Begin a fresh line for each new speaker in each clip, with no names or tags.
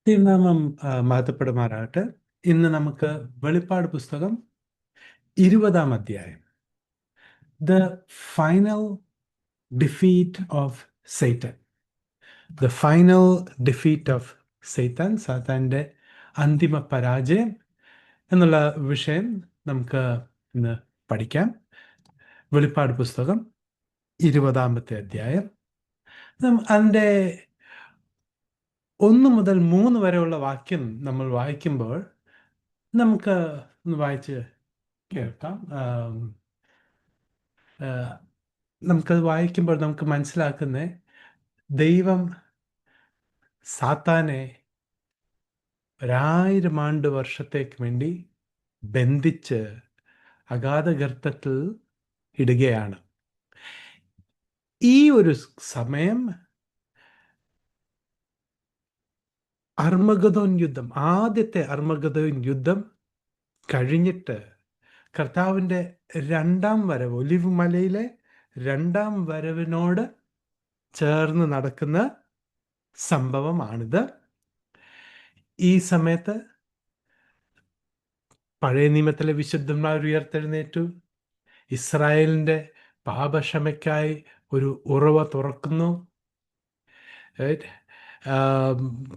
തിരുനാമം മഹത്വപ്പെടുമാറാകട്ടെ. ഇന്ന് നമുക്ക് വെളിപ്പാട് പുസ്തകം 20-ാം അധ്യായം, the final defeat of Satan. The final defeat of Satan, സാത്താൻ്റെ അന്തിമ പരാജയം എന്നുള്ള വിഷയം നമുക്ക് ഇന്ന് പഠിക്കാം. വെളിപ്പാട് പുസ്തകം 20-ാമത്തെ അധ്യായം. അതിൻ്റെ 1 മുതൽ 3 വരെയുള്ള വാക്യം നമ്മൾ വായിക്കുമ്പോൾ നമുക്ക് ഒന്ന് വായിച്ച് കേൾക്കാം. നമുക്കത് വായിക്കുമ്പോൾ നമുക്ക് മനസ്സിലാക്കുന്നത്, ദൈവം സാത്താനെ 1000 ആണ്ട് വർഷത്തേക്ക് വേണ്ടി ബന്ധിച്ച് അഗാധഗർത്തത്തിൽ ഇടുകയാണ്. ഈ ഒരു സമയം അർമഗദോൻ യുദ്ധം, ആദ്യത്തെ അർമഗദോൻ യുദ്ധം കഴിഞ്ഞിട്ട് കർത്താവിൻ്റെ 2-ാം വരവ്, ഒലിവ് മലയിലെ 2-ാം വരവിനോട് ചേർന്ന് നടക്കുന്ന സംഭവമാണിത്. ഈ സമയത്ത് പഴയ നിയമത്തിലെ വിശുദ്ധന്മാർ ഉയർത്തെഴുന്നേറ്റു. ഇസ്രായേലിൻ്റെ പാപക്ഷമയ്ക്കായി ഒരു ഉറവ തുറക്കുന്നു.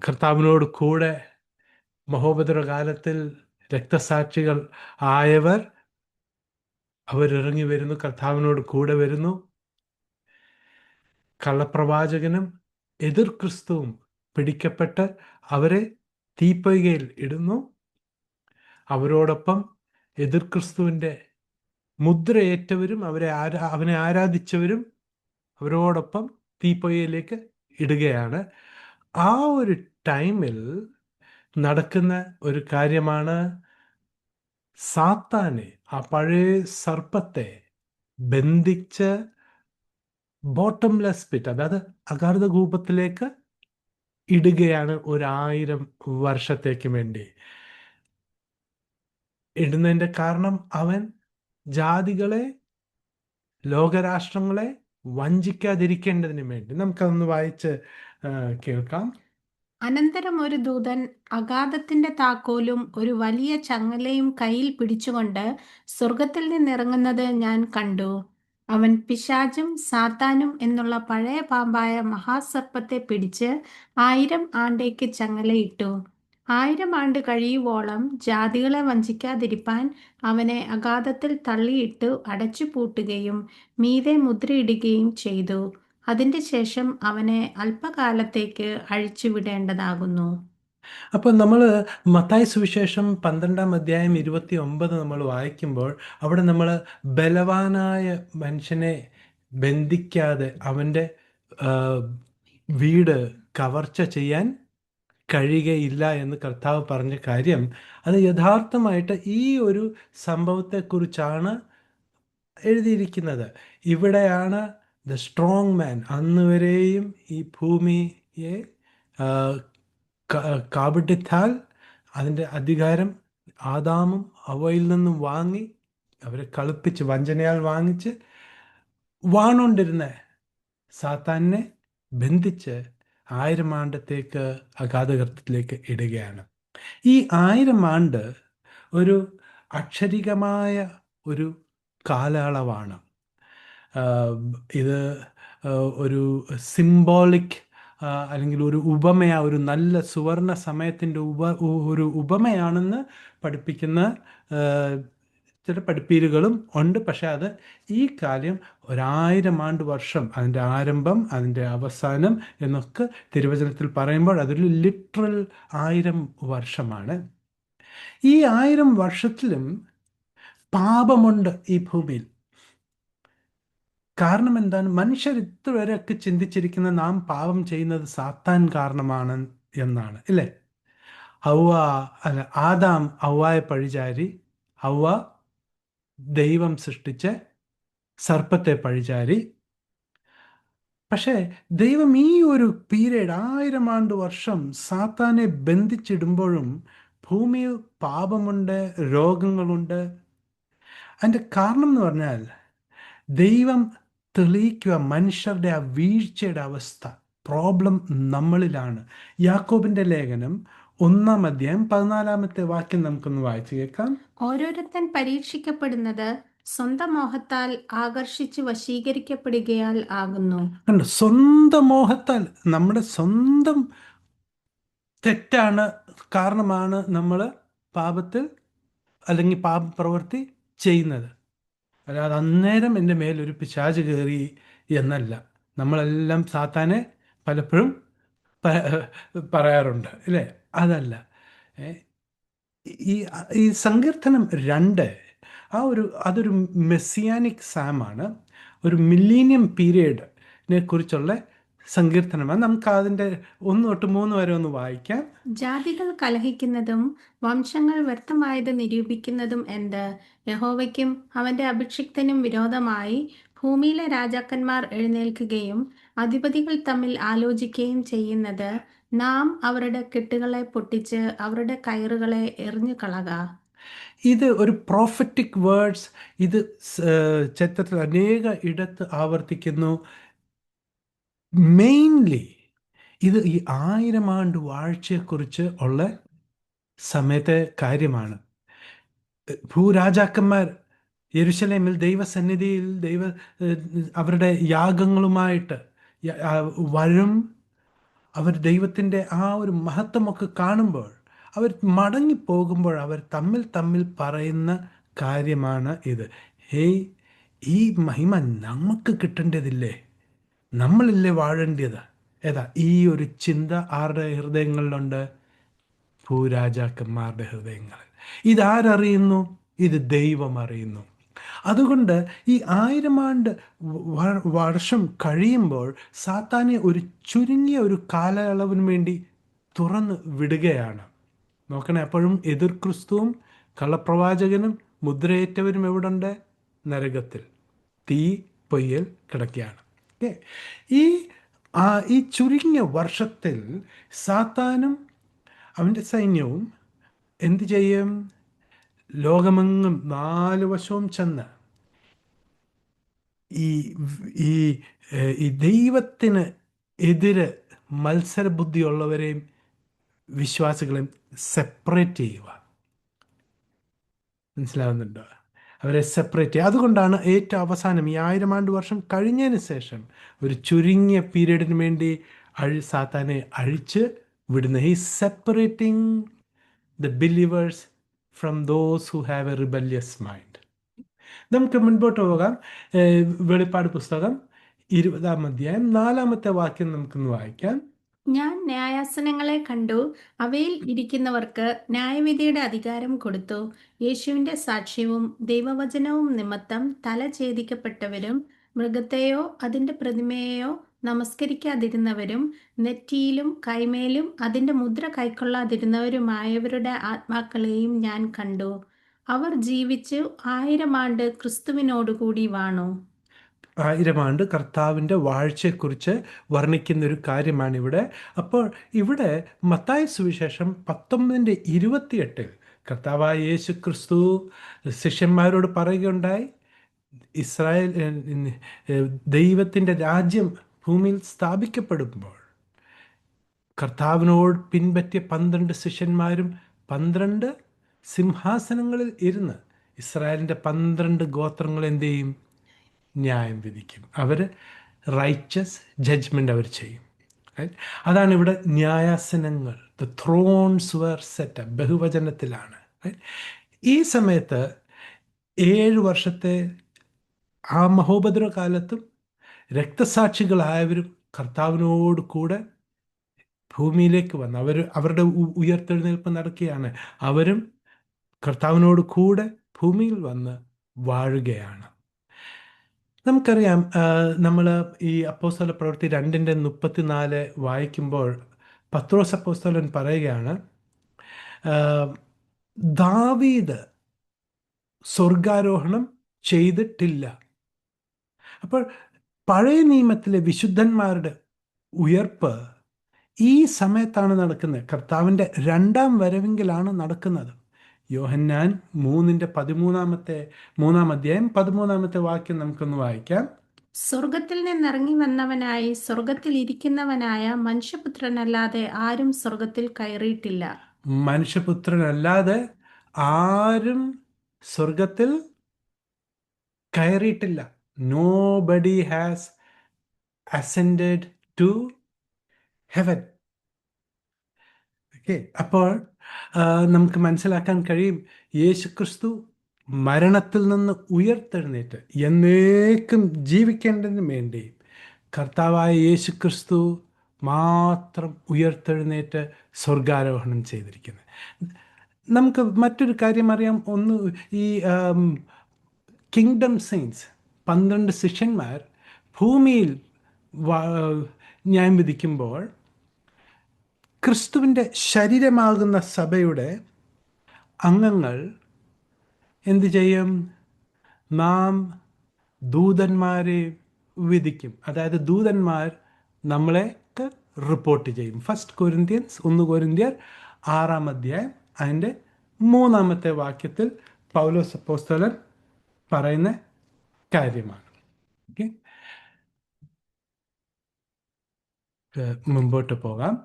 കർത്താവിനോട് കൂടെ മഹോപദ്രവ കാലത്തിൽ രക്തസാക്ഷികൾ ആയവർ അവരിറങ്ങി വരുന്നു, കർത്താവിനോട് കൂടെ വരുന്നു. കള്ളപ്രവാചകനും എതിർ ക്രിസ്തുവും പിടിക്കപ്പെട്ട് അവരെ തീപ്പൊയ്കയിൽ ഇടുന്നു. അവരോടൊപ്പം എതിർ ക്രിസ്തുവിൻ്റെ മുദ്രയേറ്റവരും അവനെ ആരാധിച്ചവരും അവരോടൊപ്പം തീപ്പൊയ്കയിലേക്ക് ഇടുകയാണ്. ആ ഒരു ടൈമിൽ നടക്കുന്ന ഒരു കാര്യമാണ് സാത്താനെ, ആ പഴയ സർപ്പത്തെ ബന്ധിച്ച് ബോട്ടംലെസ് പിറ്റ്, അതായത് അഗാധകൂപത്തിലേക്ക് ഇടുകയാണ് 1000 വർഷത്തേക്ക് വേണ്ടി. ഇടുന്നതിൻ്റെ കാരണം അവൻ ജാതികളെ, ലോകരാഷ്ട്രങ്ങളെ വഞ്ചിക്കാതിരിക്കേണ്ടതിന് വേണ്ടി. നമുക്കതൊന്ന് വായിച്ച് കേൾക്കാം.
അനന്തരം ഒരു ദൂതൻ അഗാധത്തിന്റെ താക്കോലും ഒരു വലിയ ചങ്ങലയും കയ്യിൽ പിടിച്ചുകൊണ്ട് സ്വർഗത്തിൽ നിന്നിറങ്ങുന്നത് ഞാൻ കണ്ടു. അവൻ പിശാചും സാത്താനും എന്നുള്ള പഴയ പാമ്പായ മഹാസർപ്പത്തെ പിടിച്ച് 1000 ആണ്ടേക്ക് ചങ്ങലയിട്ടു. 1000 ആണ്ട് കഴിയുവോളം ജാതികളെ വഞ്ചിക്കാതിരിപ്പാൻ അവനെ അഗാധത്തിൽ തള്ളിയിട്ടു അടച്ചു പൂട്ടുകയും മീതെ മുദ്രയിടുകയും ചെയ്തു. അതിന്റെ ശേഷം അവനെ അല്പകാലത്തേക്ക് അഴിച്ചുവിടേണ്ടതാകുന്നു.
അപ്പോൾ നമ്മൾ മത്തായി സുവിശേഷം 12-ാം അധ്യായം 29 നമ്മൾ വായിക്കുമ്പോൾ അവിടെ നമ്മൾ ബലവാനായ മനുഷ്യനെ ബന്ധിക്കാതെ അവൻ്റെ വീട് കവർച്ച ചെയ്യാൻ കഴിയുകയില്ല എന്ന് കർത്താവ് പറഞ്ഞ കാര്യം, അത് യഥാർത്ഥമായിട്ട് ഈ ഒരു സംഭവത്തെക്കുറിച്ചാണ് എഴുതിയിരിക്കുന്നത്. ഇവിടെയാണ് ദ സ്ട്രോങ് മാൻ, അന്ന് വരെയും ഈ ഭൂമിയെ കാപട്യത്താൽ അതിൻ്റെ അധികാരം ആദാമും ഹവ്വയിൽ നിന്നും വാങ്ങി, അവരെ കളിപ്പിച്ച് വഞ്ചനയാൽ വാങ്ങിച്ച് വാണോണ്ടിരുന്ന സാത്താനെ ബന്ധിച്ച് 1000 ആണ്ടത്തേക്ക് അഗാധഗർത്തത്തിലേക്ക് ഇടുകയാണ്. ഈ 1000 ആണ്ട് ഒരു അക്ഷരികമായ ഒരു കാലയളവാണ്. ഇത് ഒരു സിംബോളിക് അല്ലെങ്കിൽ ഒരു ഉപമയാ, ഒരു നല്ല സുവർണ സമയത്തിൻ്റെ ഒരു ഉപമയാണെന്ന് പഠിപ്പിക്കുന്ന ചില പഠിപ്പീരുകളും ഉണ്ട്. പക്ഷെ അത് ഈ കാര്യം 1000 ആണ്ട് വർഷം, അതിൻ്റെ ആരംഭം, അതിൻ്റെ അവസാനം എന്നൊക്കെ തിരുവചനത്തിൽ പറയുമ്പോൾ അതൊരു ലിറ്ററൽ 1000 വർഷമാണ്. ഈ 1000 വർഷത്തിലും പാപമുണ്ട് ഈ ഭൂമിയിൽ. കാരണം എന്താണ്? മനുഷ്യർ ഇതുവരെയൊക്കെ ചിന്തിച്ചിരിക്കുന്ന നാം പാപം ചെയ്യുന്നത് സാത്താൻ കാരണമാണ് എന്നാണ്, ഇല്ലേ? ആദാം ഹവ്വായെ പഴിചാരി, ഹവ്വ ദൈവം സൃഷ്ടിച്ച് സർപ്പത്തെ പഴിചാരി. പക്ഷേ ദൈവം ഈ ഒരു പീരീഡ് 1000 ആണ്ട് വർഷം സാത്താനെ ബന്ധിച്ചിടുമ്പോഴും ഭൂമിയിൽ പാപമുണ്ട്, രോഗങ്ങളുണ്ട്. അതിൻ്റെ കാരണം എന്ന് പറഞ്ഞാൽ ദൈവം തെളിയിക്കുക മനുഷ്യരുടെ ആ വീഴ്ചയുടെ അവസ്ഥ. പ്രോബ്ലം നമ്മളിലാണ്. യാക്കോബിൻ്റെ ലേഖനം 1-ാം അധ്യായം 14-ാമത്തെ വാക്യം നമുക്കൊന്ന് വായിച്ചു കേൾക്കാം.
ഓരോരുത്തൻ പരീക്ഷിക്കപ്പെടുന്നത് സ്വന്തം മോഹത്താൽ ആകർഷിച്ച് വശീകരിക്കപ്പെടുകയാൽ ആകുന്നു.
കണ്ടോ, സ്വന്തം മോഹത്താൽ, നമ്മുടെ സ്വന്തം തെറ്റാണ് കാരണമാണ് നമ്മൾ പാപത്തിൽ അല്ലെങ്കിൽ പാപപ്രവൃത്തി ചെയ്യുന്നത്. അല്ലാതെ അന്നേരം എൻ്റെ മേലൊരു പിശാച് കയറി എന്നല്ല. നമ്മളെല്ലാം സാത്താനെ പലപ്പോഴും പറയാറുണ്ട് അല്ലേ? അതല്ല. ഏ, ഈ ഈ സങ്കീർത്തനം 2 അതൊരു മെസ്സിയാനിക് സാമാണ്. ഒരു മില്ലീനിയം പീരിയഡിനെ കുറിച്ചുള്ള സങ്കീർത്തനമാണ്. നമുക്ക് അതിൻ്റെ 1 തൊട്ട് 3 വരെ ഒന്ന് വായിക്കാം.
ജാതികൾ കലഹിക്കുന്നതും വംശങ്ങൾ വ്യർത്ഥമായത് നിരൂപിക്കുന്നതും എന്ത്? യഹോവയ്ക്കും അവന്റെ അഭിഷിക്തനും വിരോധമായി ഭൂമിയിലെ രാജാക്കന്മാർ എഴുന്നേൽക്കുകയും അധിപതികൾ തമ്മിൽ ആലോചിക്കുകയും ചെയ്യുന്നത് നാം അവരുടെ കെട്ടുകളെ പൊട്ടിച്ച് അവരുടെ കയറുകളെ എറിഞ്ഞു കളക.
ഇത് ഒരു പ്രോഫറ്റിക് വേർഡ്സ്. ഇത് ചരിത്രത്തിൽ അനേക ഇടത്ത് ആവർത്തിക്കുന്നു. മെയിൻലി ഇത് ഈ 1000 ആണ്ട് വാഴ്ചയെക്കുറിച്ച് ഉള്ള സമയത്തെ കാര്യമാണ്. ഭൂരാജാക്കന്മാർ യെരുശലേമിൽ ദൈവസന്നിധിയിൽ അവരുടെ യാഗങ്ങളുമായിട്ട് വരും. അവർ ദൈവത്തിൻ്റെ ആ ഒരു മഹത്വമൊക്കെ കാണുമ്പോൾ അവർ മടങ്ങിപ്പോകുമ്പോൾ അവർ തമ്മിൽ പറയുന്ന കാര്യമാണ് ഇത്. ഹേയ്, ഈ മഹിമ നമുക്ക് കിട്ടേണ്ടതില്ലേ? നമ്മളില്ലേ വാഴേണ്ടത്? ഏതാ ഈ ഒരു ചിന്ത ആരുടെ ഹൃദയങ്ങളിലുണ്ട്? ഭൂരാജാക്കന്മാരുടെ ഹൃദയങ്ങളിൽ. ഇതാരറിയുന്നു? ഇത് ദൈവം അറിയുന്നു. അതുകൊണ്ട് ഈ 1000 ആണ്ട് വർഷം കഴിയുമ്പോൾ സാത്താനെ ഒരു ചുരുങ്ങിയ ഒരു കാലയളവിന് വേണ്ടി തുറന്ന് വിടുകയാണ്. നോക്കണേ, അപ്പോഴും എതിർ ക്രിസ്തുവും കള്ളപ്രവാചകനും മുദ്രയേറ്റവരും എവിടുണ്ട്? നരകത്തിൽ തീ പൊയ്യൽ കിടക്കുകയാണ്. ഓക്കെ, ഈ ചുരുങ്ങിയ വർഷത്തിൽ സാത്താനും അവൻ്റെ സൈന്യവും എന്തു ചെയ്യും? ലോകമെങ്ങും 4 വശവും ചെന്ന് ഈ ദൈവത്തിന് എതിരെ മത്സരബുദ്ധിയുള്ളവരെയും വിശ്വാസികളെയും സെപ്പറേറ്റ് ചെയ്യുക. മനസ്സിലാവുന്നുണ്ടോ? അവരെ സെപ്പറേറ്റ് ചെയ്യുക. അതുകൊണ്ടാണ് ഏറ്റവും അവസാനം ഈ 1000 ആണ്ട് വർഷം കഴിഞ്ഞതിന് ശേഷം ഒരു ചുരുങ്ങിയ പീരീഡിന് വേണ്ടി സാത്താനെ അഴിച്ച് വിടുന്നത്. He separating the believers from those who have A rebellious mind. നമുക്ക് മുൻപോട്ട് പോകാം. വെളിപ്പാട് പുസ്തകം 20-ാം അധ്യായം 4-ാമത്തെ വാക്യം നമുക്കൊന്ന് വായിക്കാം.
ഞാൻ ന്യായാസനങ്ങളെ കണ്ടു, അവയിൽ ഇരിക്കുന്നവർക്ക് ന്യായവിധിയുടെ അധികാരം കൊടുത്തു. യേശുവിന്റെ സാക്ഷ്യവും ദൈവവചനവും നിമിത്തം തല ഛേദിക്കപ്പെട്ടവരും മൃഗത്തെയോ അതിന്റെ പ്രതിമയെയോ നമസ്കരിക്കാതിരുന്നവരും നെറ്റിയിലും കൈമേലും അതിന്റെ മുദ്ര കൈക്കൊള്ളാതിരുന്നവരുമായവരുടെ ആത്മാക്കളെയും ഞാൻ കണ്ടു. അവർ ജീവിച്ചു 1000 ആണ്ട് ക്രിസ്തുവിനോടുകൂടി വാണു.
1000 ആണ്ട് കർത്താവിൻ്റെ വാഴ്ചയെക്കുറിച്ച് വർണ്ണിക്കുന്നൊരു കാര്യമാണിവിടെ. അപ്പോൾ ഇവിടെ മത്തായി സുവിശേഷം 19:28 കർത്താവായ യേശു ക്രിസ്തു ശിഷ്യന്മാരോട് പറയുകയുണ്ടായി, ഇസ്രായേൽ ദൈവത്തിൻ്റെ രാജ്യം ഭൂമിയിൽ സ്ഥാപിക്കപ്പെടുമ്പോൾ കർത്താവിനോട് പിൻപറ്റിയ 12 ശിഷ്യന്മാരും 12 സിംഹാസനങ്ങളിൽ ഇരുന്ന് ഇസ്രായേലിൻ്റെ 12 ഗോത്രങ്ങൾ എന്ത് ചെയ്യും? ന്യായം വിധിക്കും. അവർ റൈച്ചസ് ജഡ്ജ്മെൻ്റ് അവർ ചെയ്യും. അതാണ് ഇവിടെ ന്യായാസനങ്ങൾ. ദ ത്രോൺസ് വെർ സെറ്റ് ബഹുവചനത്തിലാണ്. ഈ സമയത്ത് 7 വർഷത്തെ ആ മഹോപദ്രവകാലത്തും രക്തസാക്ഷികളായവരും കർത്താവിനോട് കൂടെ ഭൂമിയിലേക്ക് വന്ന് അവരുടെ ഉയർത്തെഴുന്നേൽപ്പ് നടക്കുകയാണ്. അവരും കർത്താവിനോട് കൂടെ ഭൂമിയിൽ വന്ന് വാഴുകയാണ്. നമുക്കറിയാം, നമ്മൾ ഈ അപ്പോസ്തല പ്രവൃത്തി 2:34 വായിക്കുമ്പോൾ പത്രോസ് അപ്പോസ്തലൻ പറയുകയാണ്, ദാവീദ് സ്വർഗാരോഹണം ചെയ്തിട്ടില്ല. അപ്പോൾ പഴയ നിയമത്തിലെ വിശുദ്ധന്മാരുടെ ഉയർപ്പ് ഈ സമയത്താണ് നടക്കുന്നത്. കർത്താവിൻ്റെ 2ാം വരവെങ്കിലാണ് നടക്കുന്നത്. യോഹന്നാൻ 3:13 3-ാം അധ്യായം 13-ാമത്തെ വാക്യം നമുക്കൊന്ന് വായിക്കാം.
സ്വർഗത്തിൽ നിന്നിറങ്ങി വന്നവനായി സ്വർഗത്തിൽ ഇരിക്കുന്നവനായ മനുഷ്യപുത്രനല്ലാതെ ആരും സ്വർഗത്തിൽ കയറിയിട്ടില്ല.
മനുഷ്യപുത്രനല്ലാതെ ആരും സ്വർഗത്തിൽ കയറിയിട്ടില്ല. Nobody has ascended to heaven. Okay, അപ്പോൾ നമുക്ക് മനസ്സിലാക്കാൻ കഴിയും, യേശുക്രിസ്തു മരണത്തിൽ നിന്ന് ഉയർത്തെഴുന്നേറ്റ് എന്നേക്കും ജീവിക്കേണ്ടതിന് വേണ്ടി കർത്താവായ യേശുക്രിസ്തു മാത്രം ഉയർത്തെഴുന്നേറ്റ് സ്വർഗാരോഹണം ചെയ്തിരിക്കുന്നത്. നമുക്ക് മറ്റൊരു കാര്യം അറിയാം. ഒന്ന്, ഈ കിങ്ഡം സെയിൻസ് 12 ശിഷ്യന്മാർ ഭൂമിയിൽ ന്യായം വിധിക്കുമ്പോൾ ക്രിസ്തുവിൻ്റെ ശരീരമാകുന്ന സഭയുടെ അംഗങ്ങൾ എന്തു ചെയ്യും? നാം ദൂതന്മാരെ വിധിക്കും. അതായത് ദൂതന്മാർ നമ്മളെക്ക് റിപ്പോർട്ട് ചെയ്യും. 1 കൊരിന്ത്യർ 6 അധ്യായം അതിൻ്റെ 3 വാക്യത്തിൽ പൗലോസ് അപ്പോസ്തലൻ പറയുന്ന കാര്യമാണ്. ഓക്കെ, മുമ്പോട്ട് പോകാം.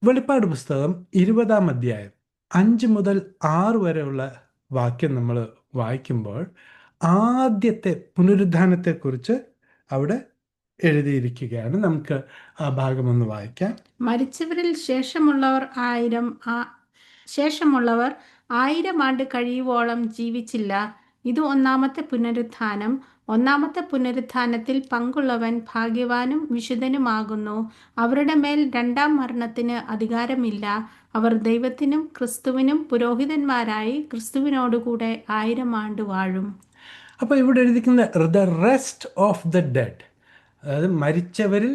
വെളിപ്പാട് പുസ്തകം 20 അധ്യായം 5 മുതൽ 6 വരെയുള്ള വാക്യം നമ്മൾ വായിക്കുമ്പോൾ ആദ്യത്തെ പുനരുദ്ധാനത്തെക്കുറിച്ച് അവിടെ എഴുതിയിരിക്കുകയാണ്. നമുക്ക് ആ ഭാഗം ഒന്ന് വായിക്കാം.
മരിച്ചവരിൽ ശേഷമുള്ളവർ 1000 ആണ്ട് കഴിയുവോളം ജീവിച്ചില്ല. ഇത് ഒന്നാമത്തെ പുനരുത്ഥാനം. ഒന്നാമത്തെ പുനരുത്ഥാനത്തിൽ പങ്കുള്ളവൻ ഭാഗ്യവാനും വിശുദ്ധനുമാകുന്നു. അവരുടെ മേൽ രണ്ടാം മരണത്തിന് അധികാരമില്ല. അവർ ദൈവത്തിനും ക്രിസ്തുവിനും പുരോഹിതന്മാരായി ക്രിസ്തുവിനോടുകൂടെ 1000 ആണ്ട് വാഴും.
അപ്പോൾ ഇവിടെ എഴുതിക്കുന്ന the rest of the dead, അതായത് മരിച്ചവരിൽ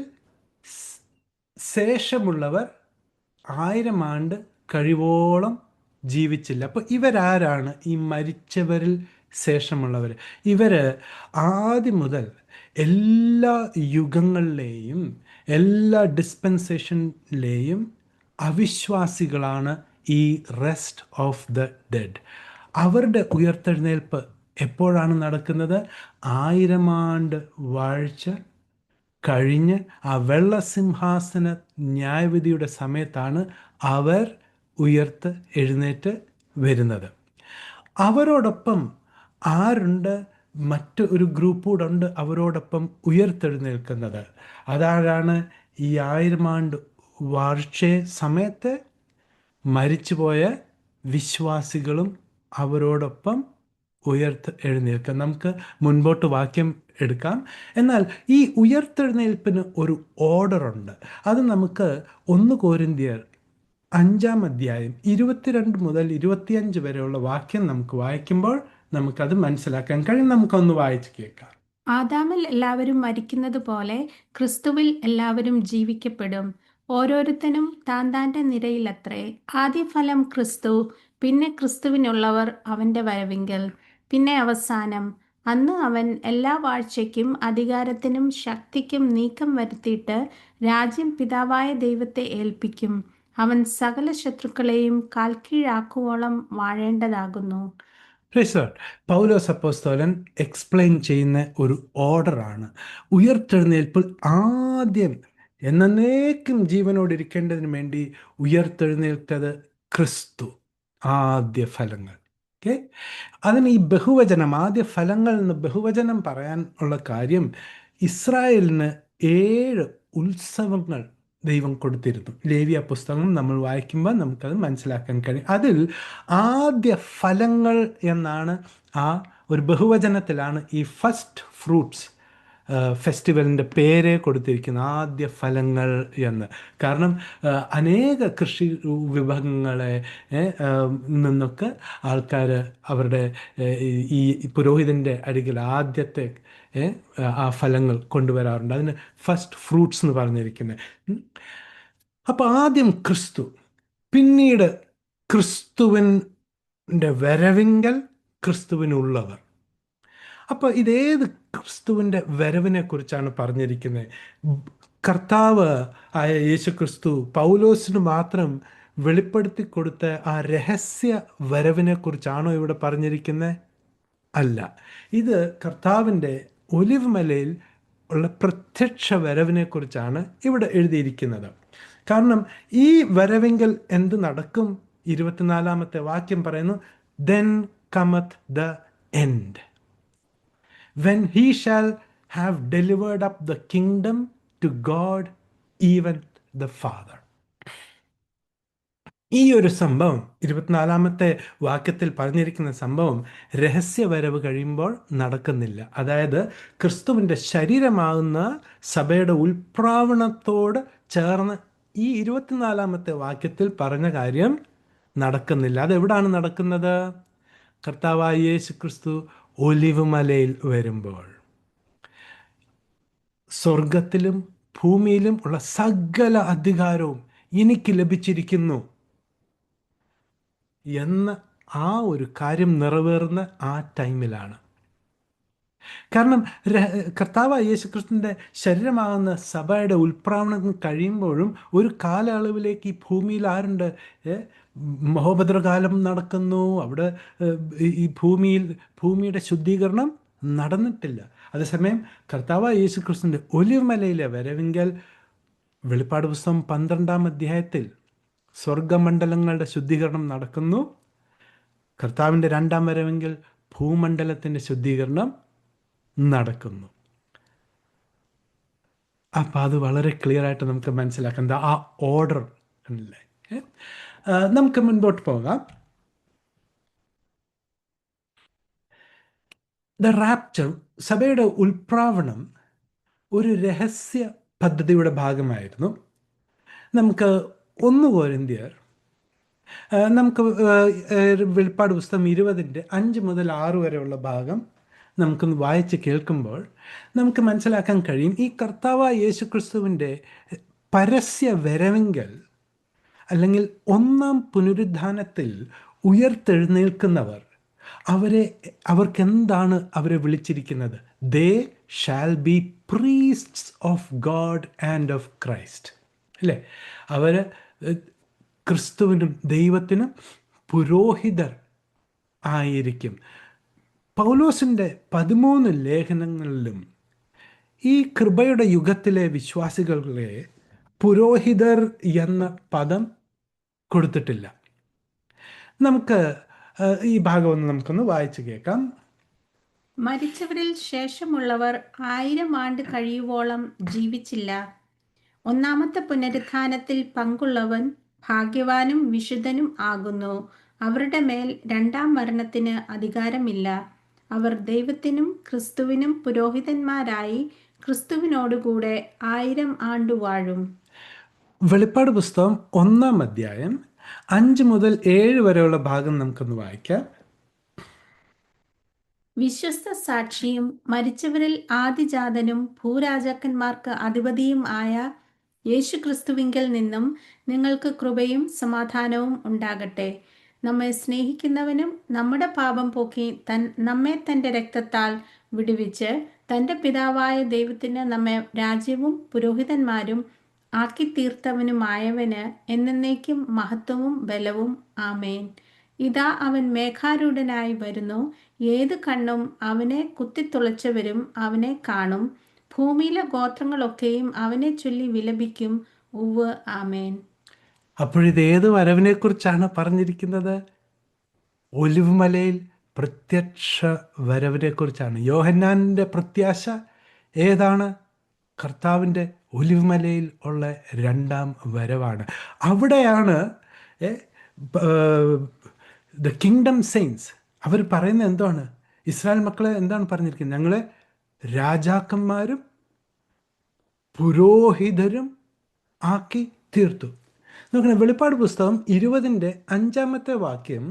ശേഷമുള്ളവർ 1000 ആണ്ട് കഴിവോളം ജീവിച്ചില്ല. അപ്പോൾ ഇവരാരാണ് ഈ മരിച്ചവരിൽ ശേഷമുള്ളവർ? ഇവർ ആദ്യം മുതൽ എല്ലാ യുഗങ്ങളിലെയും എല്ലാ ഡിസ്പെൻസേഷനിലെയും അവിശ്വാസികളാണ് ഈ റെസ്റ്റ് ഓഫ് ദ ഡെഡ്. അവരുടെ ഉയർത്തെഴുന്നേൽപ്പ് എപ്പോഴാണ് നടക്കുന്നത്? 1000 ആണ്ട് വാഴ്ച കഴിഞ്ഞ് ആ വെള്ളസിംഹാസന ന്യായവിധിയുടെ സമയത്താണ് അവർ എഴുന്നേറ്റ് വരുന്നത്. അവരോടൊപ്പം ആരുണ്ട്? മറ്റ് ഒരു ഗ്രൂപ്പ് കൂടെ ഉണ്ട് അവരോടൊപ്പം ഉയർത്തെഴുന്നേൽക്കുന്നത്. അതാരാണ്? ഈ 1000 ആണ്ട് വാഴ്ച സമയത്ത് മരിച്ചുപോയ വിശ്വാസികളും അവരോടൊപ്പം എഴുന്നേൽക്കുക. നമുക്ക് മുൻപോട്ട് വാക്യം എടുക്കാം. എന്നാൽ ഈ ഉയർത്തെഴുന്നേൽപ്പിന് ഒരു ഓർഡറുണ്ട്. അത് നമുക്ക് 1 കൊരിന്ത്യർ 5 അധ്യായം 22 മുതൽ 25 വരെയുള്ള വാക്യം നമുക്ക് വായിക്കുമ്പോൾ നമുക്കത് മനസ്സിലാക്കാൻ കഴിയും. നമുക്കൊന്ന് വായിച്ച് കേൾക്കാം.
ആദാമിൽ എല്ലാവരും മരിക്കുന്നത് പോലെ ക്രിസ്തുവിൽ എല്ലാവരും ജീവിക്കപ്പെടും. ഓരോരുത്തനും താൻ താൻ്റെ നിരയിലത്രേ. ആദ്യഫലം ക്രിസ്തു, പിന്നെ ക്രിസ്തുവിനുള്ളവർ അവൻ്റെ വരവിങ്കൽ, പിന്നെ അവസാനം. അന്ന് അവൻ എല്ലാ വാഴ്ചയ്ക്കും അധികാരത്തിനും ശക്തിക്കും നീക്കം വരുത്തിയിട്ട് രാജ്യം പിതാവായ ദൈവത്തെ ഏൽപ്പിക്കും. അവൻ സകല ശത്രുക്കളെയും കാൽക്കീഴാക്കുവോളം വാഴേണ്ടതാകുന്നു.
പൗലോസ് അപ്പോസ്തലൻ എക്സ്പ്ലെയിൻ ചെയ്യുന്ന ഒരു ഓർഡറാണ്. ഉയർത്തെഴുന്നേൽപ്പിൽ ആദ്യം എന്നേക്കും ജീവനോടിരിക്കേണ്ടതിന് വേണ്ടി ഉയർത്തെഴുന്നേൽത്തത് ക്രിസ്തു. ആദ്യ ഫലങ്ങൾ. ഓക്കെ, അതിന് ഈ ബഹുവചനം, ആദ്യ ഫലങ്ങൾ എന്ന് ബഹുവചനം പറയാൻ ഉള്ള കാര്യം, ഇസ്രായേലിന് 7 ഉത്സവങ്ങൾ ദൈവം കൊടുത്തിരുന്നു. ലേവ്യ പുസ്തകം നമ്മൾ വായിക്കുമ്പോൾ നമുക്കത് മനസ്സിലാക്കാൻ കഴിയും. അതിൽ ആദ്യ ഫലങ്ങൾ എന്നാണ് ആ ഒരു ബഹുവചനത്തിലാണ് ഈ ഫസ്റ്റ് ഫ്രൂട്ട്സ് ഫെസ്റ്റിവലിൻ്റെ പേര് കൊടുത്തിരിക്കുന്നത്, ആദ്യ ഫലങ്ങൾ എന്ന്. കാരണം അനേക കൃഷി വിഭവങ്ങളെ നിന്നൊക്കെ ആൾക്കാർ അവരുടെ ഈ പുരോഹിതൻ്റെ അരികിൽ ആദ്യത്തെ ആ ഫലങ്ങൾ കൊണ്ടുവരാറുണ്ട്. അതിന് ഫസ്റ്റ് ഫ്രൂട്ട്സ് എന്ന് പറഞ്ഞിരിക്കുന്നത്. അപ്പോൾ ആദ്യം ക്രിസ്തു, പിന്നീട് ക്രിസ്തുവിൻ്റെ വരവിങ്കൽ ക്രിസ്തുവിനുള്ളവർ. അപ്പോൾ ഇതേത് ക്രിസ്തുവിൻ്റെ വരവിനെ കുറിച്ചാണ് പറഞ്ഞിരിക്കുന്നത്? കർത്താവ് ആയ യേശു ക്രിസ്തു പൗലോസിന് മാത്രം വെളിപ്പെടുത്തി കൊടുത്ത ആ രഹസ്യ വരവിനെ കുറിച്ചാണോ ഇവിടെ പറഞ്ഞിരിക്കുന്നത്? അല്ല. ഇത് കർത്താവിൻ്റെ ഒലിവ് മലയിൽ ഉള്ള പ്രത്യക്ഷ വരവിനെ കുറിച്ചാണ് ഇവിടെ എഴുതിയിരിക്കുന്നത്. കാരണം ഈ വരവെങ്കിൽ എന്ത് നടക്കും? 24-ാമത്തെ വാക്യം പറയുന്നു, then cometh the end, when he shall have delivered up the kingdom to God, even the Father. ഈ ഒരു സംഭവം 24-ാമത്തെ വാക്യത്തിൽ പറഞ്ഞിരിക്കുന്ന സംഭവം രഹസ്യവരവ് കഴിയുമ്പോൾ നടക്കുന്നില്ല. അതായത് ക്രിസ്തുവിൻ്റെ ശരീരമാകുന്ന സഭയുടെ ഉൽപ്രാവണത്തോട് ചേർന്ന് ഈ 24-ാമത്തെ വാക്യത്തിൽ പറഞ്ഞ കാര്യം നടക്കുന്നില്ല. അതെവിടാണ് നടക്കുന്നത്? കർത്താവായ യേശു ക്രിസ്തു ഒലിവ് മലയിൽ വരുമ്പോൾ സ്വർഗത്തിലും ഭൂമിയിലും ഉള്ള സകല അധികാരവും എനിക്ക് ലഭിച്ചിരിക്കുന്നു എന്ന ആ ഒരു കാര്യം നിറവേറുന്ന ആ ടൈമിലാണ്. കാരണം കർത്താവ് യേശുക്രിസ്തുവിൻ്റെ ശരീരമാകുന്ന സഭയുടെ ഉൽപ്രാവണം കഴിയുമ്പോഴും ഒരു കാലയളവിലേക്ക് ഈ ഭൂമിയിൽ ആരുണ്ട്? മഹോപദ്രകാലം നടക്കുന്നു. അവിടെ ഈ ഭൂമിയുടെ ശുദ്ധീകരണം നടന്നിട്ടില്ല. അതേസമയം കർത്താവ് യേശുക്രിസ്തുവിൻ്റെ ഒലിവ് മലയിലെ വരവെങ്കിൽ വെളിപ്പാട് പുസ്തകം 12-ാം അധ്യായത്തിൽ സ്വർഗമണ്ഡലങ്ങളുടെ ശുദ്ധീകരണം നടക്കുന്നു. കർത്താവിൻ്റെ 2-ാം വരവെങ്കിൽ ഭൂമണ്ഡലത്തിൻ്റെ ശുദ്ധീകരണം നടക്കുന്നു. അപ്പം അത് വളരെ ക്ലിയർ ആയിട്ട് നമുക്ക് മനസ്സിലാക്കുന്നത് ആ ഓർഡർ അല്ലേ. നമുക്ക് മുൻപോട്ട് പോകാം. ദ റാപ്ചർ, സഭയുടെ ഉൽപ്രാവണം ഒരു രഹസ്യ പദ്ധതിയുടെ ഭാഗമായിരുന്നു. നമുക്ക് 1 കൊരിന്ത്യർ, നമുക്ക് വെളിപ്പാട് പുസ്തകം 20-ന്റെ 5 മുതൽ 6 വരെയുള്ള ഭാഗം നമുക്കൊന്ന് വായിച്ച് കേൾക്കുമ്പോൾ നമുക്ക് മനസ്സിലാക്കാൻ കഴിയും, ഈ കർത്താവായ യേശു ക്രിസ്തുവിൻ്റെ പരസ്യ വരവെങ്കിൽ അല്ലെങ്കിൽ 1-ാം പുനരുദ്ധാനത്തിൽ ഉയർത്തെഴുന്നേൽക്കുന്നവർ അവർക്കെന്താണ് അവരെ വിളിച്ചിരിക്കുന്നത്? They shall be priests of God and of Christ, അല്ലേ? അവർ ക്രിസ്തുവിനും ദൈവത്തിനും പുരോഹിതർ ആയിരിക്കും. പൗലോസിൻ്റെ 13 ലേഖനങ്ങളിലും ഈ കൃപയുടെ യുഗത്തിലെ വിശ്വാസികളെ പുരോഹിതർ എന്ന പദം കൊടുത്തിട്ടില്ല. നമുക്ക് ഈ ഭാഗം നമുക്കൊന്ന് വായിച്ചു കേൾക്കാം.
മരിച്ചവരിൽ ശേഷമുള്ളവർ 1000 ആണ്ട് കഴിയുവോളം ജീവിച്ചില്ല. 1-ാമത്തെ പുനരുത്ഥാനത്തിൽ പങ്കുള്ളവൻ ഭാഗ്യവാനും വിശുദ്ധനും ആകുന്നു. അവരുടെ മേൽ 2-ാം മരണത്തിന് അധികാരമില്ല. അവർ ദൈവത്തിനും ക്രിസ്തുവിനും പുരോഹിതന്മാരായി ക്രിസ്തുവിനോടുകൂടെ 1000 ആണ്ടു വാഴും.
വെളിപ്പാട് പുസ്തകം 1-ാം അധ്യായം 5 മുതൽ 7 വരെയുള്ള ഭാഗം നമുക്കൊന്ന് വായിക്കാം.
വിശ്വസ്ത സാക്ഷിയും മരിച്ചവരിൽ ആദിജാതനും ഭൂരാജാക്കന്മാർക്ക് അധിപതിയും ആയ യേശു ക്രിസ്തുവിങ്കിൽ നിന്നും നിങ്ങൾക്ക് കൃപയും സമാധാനവും ഉണ്ടാകട്ടെ. നമ്മെ സ്നേഹിക്കുന്നവനും നമ്മുടെ പാപം പോക്കി നമ്മെ തൻ്റെ രക്തത്താൽ വിടുവിച്ച് തൻ്റെ പിതാവായ ദൈവത്തിന് നമ്മെ രാജ്യവും പുരോഹിതന്മാരും ആക്കി തീർത്തവനുമായവന് എന്നേക്കും മഹത്വവും ബലവും. ആമേൻ. ഇതാ അവൻ മേഘാരൂഢനായി വരുന്നു. ഏത് കണ്ണും അവനെ കുത്തിത്തുളച്ചവരും അവനെ കാണും. ഭൂമിയിലെ ഗോത്രങ്ങളൊക്കെയും അവനെ ചൊല്ലി വിലപിക്കും. ഉവ്വ്, ആമേൻ.
അപ്പോഴിത് ഏത് വരവിനെ കുറിച്ചാണ് പറഞ്ഞിരിക്കുന്നത്? ഒലിവ് മലയിൽ പ്രത്യക്ഷ വരവിനെ കുറിച്ചാണ്. യോഹന്നാൻ്റെ പ്രത്യാശ ഏതാണ്? കർത്താവിൻ്റെ ഒലിവ് മലയിൽ ഉള്ള 2-ാം വരവാണ്. അവിടെയാണ് ദ കിങ്ഡം സെയിൻസ് അവർ പറയുന്നത് എന്താണ്? ഇസ്രായേൽ മക്കളെ എന്താണ് പറഞ്ഞിരിക്കുന്നത്? ഞങ്ങളെ രാജാക്കന്മാരും പുരോഹിതരും ആക്കി തീർത്തു. നോക്കണം, വെളിപ്പാട് പുസ്തകം 20-ന്റെ 5-ാമത്തെ വാക്യം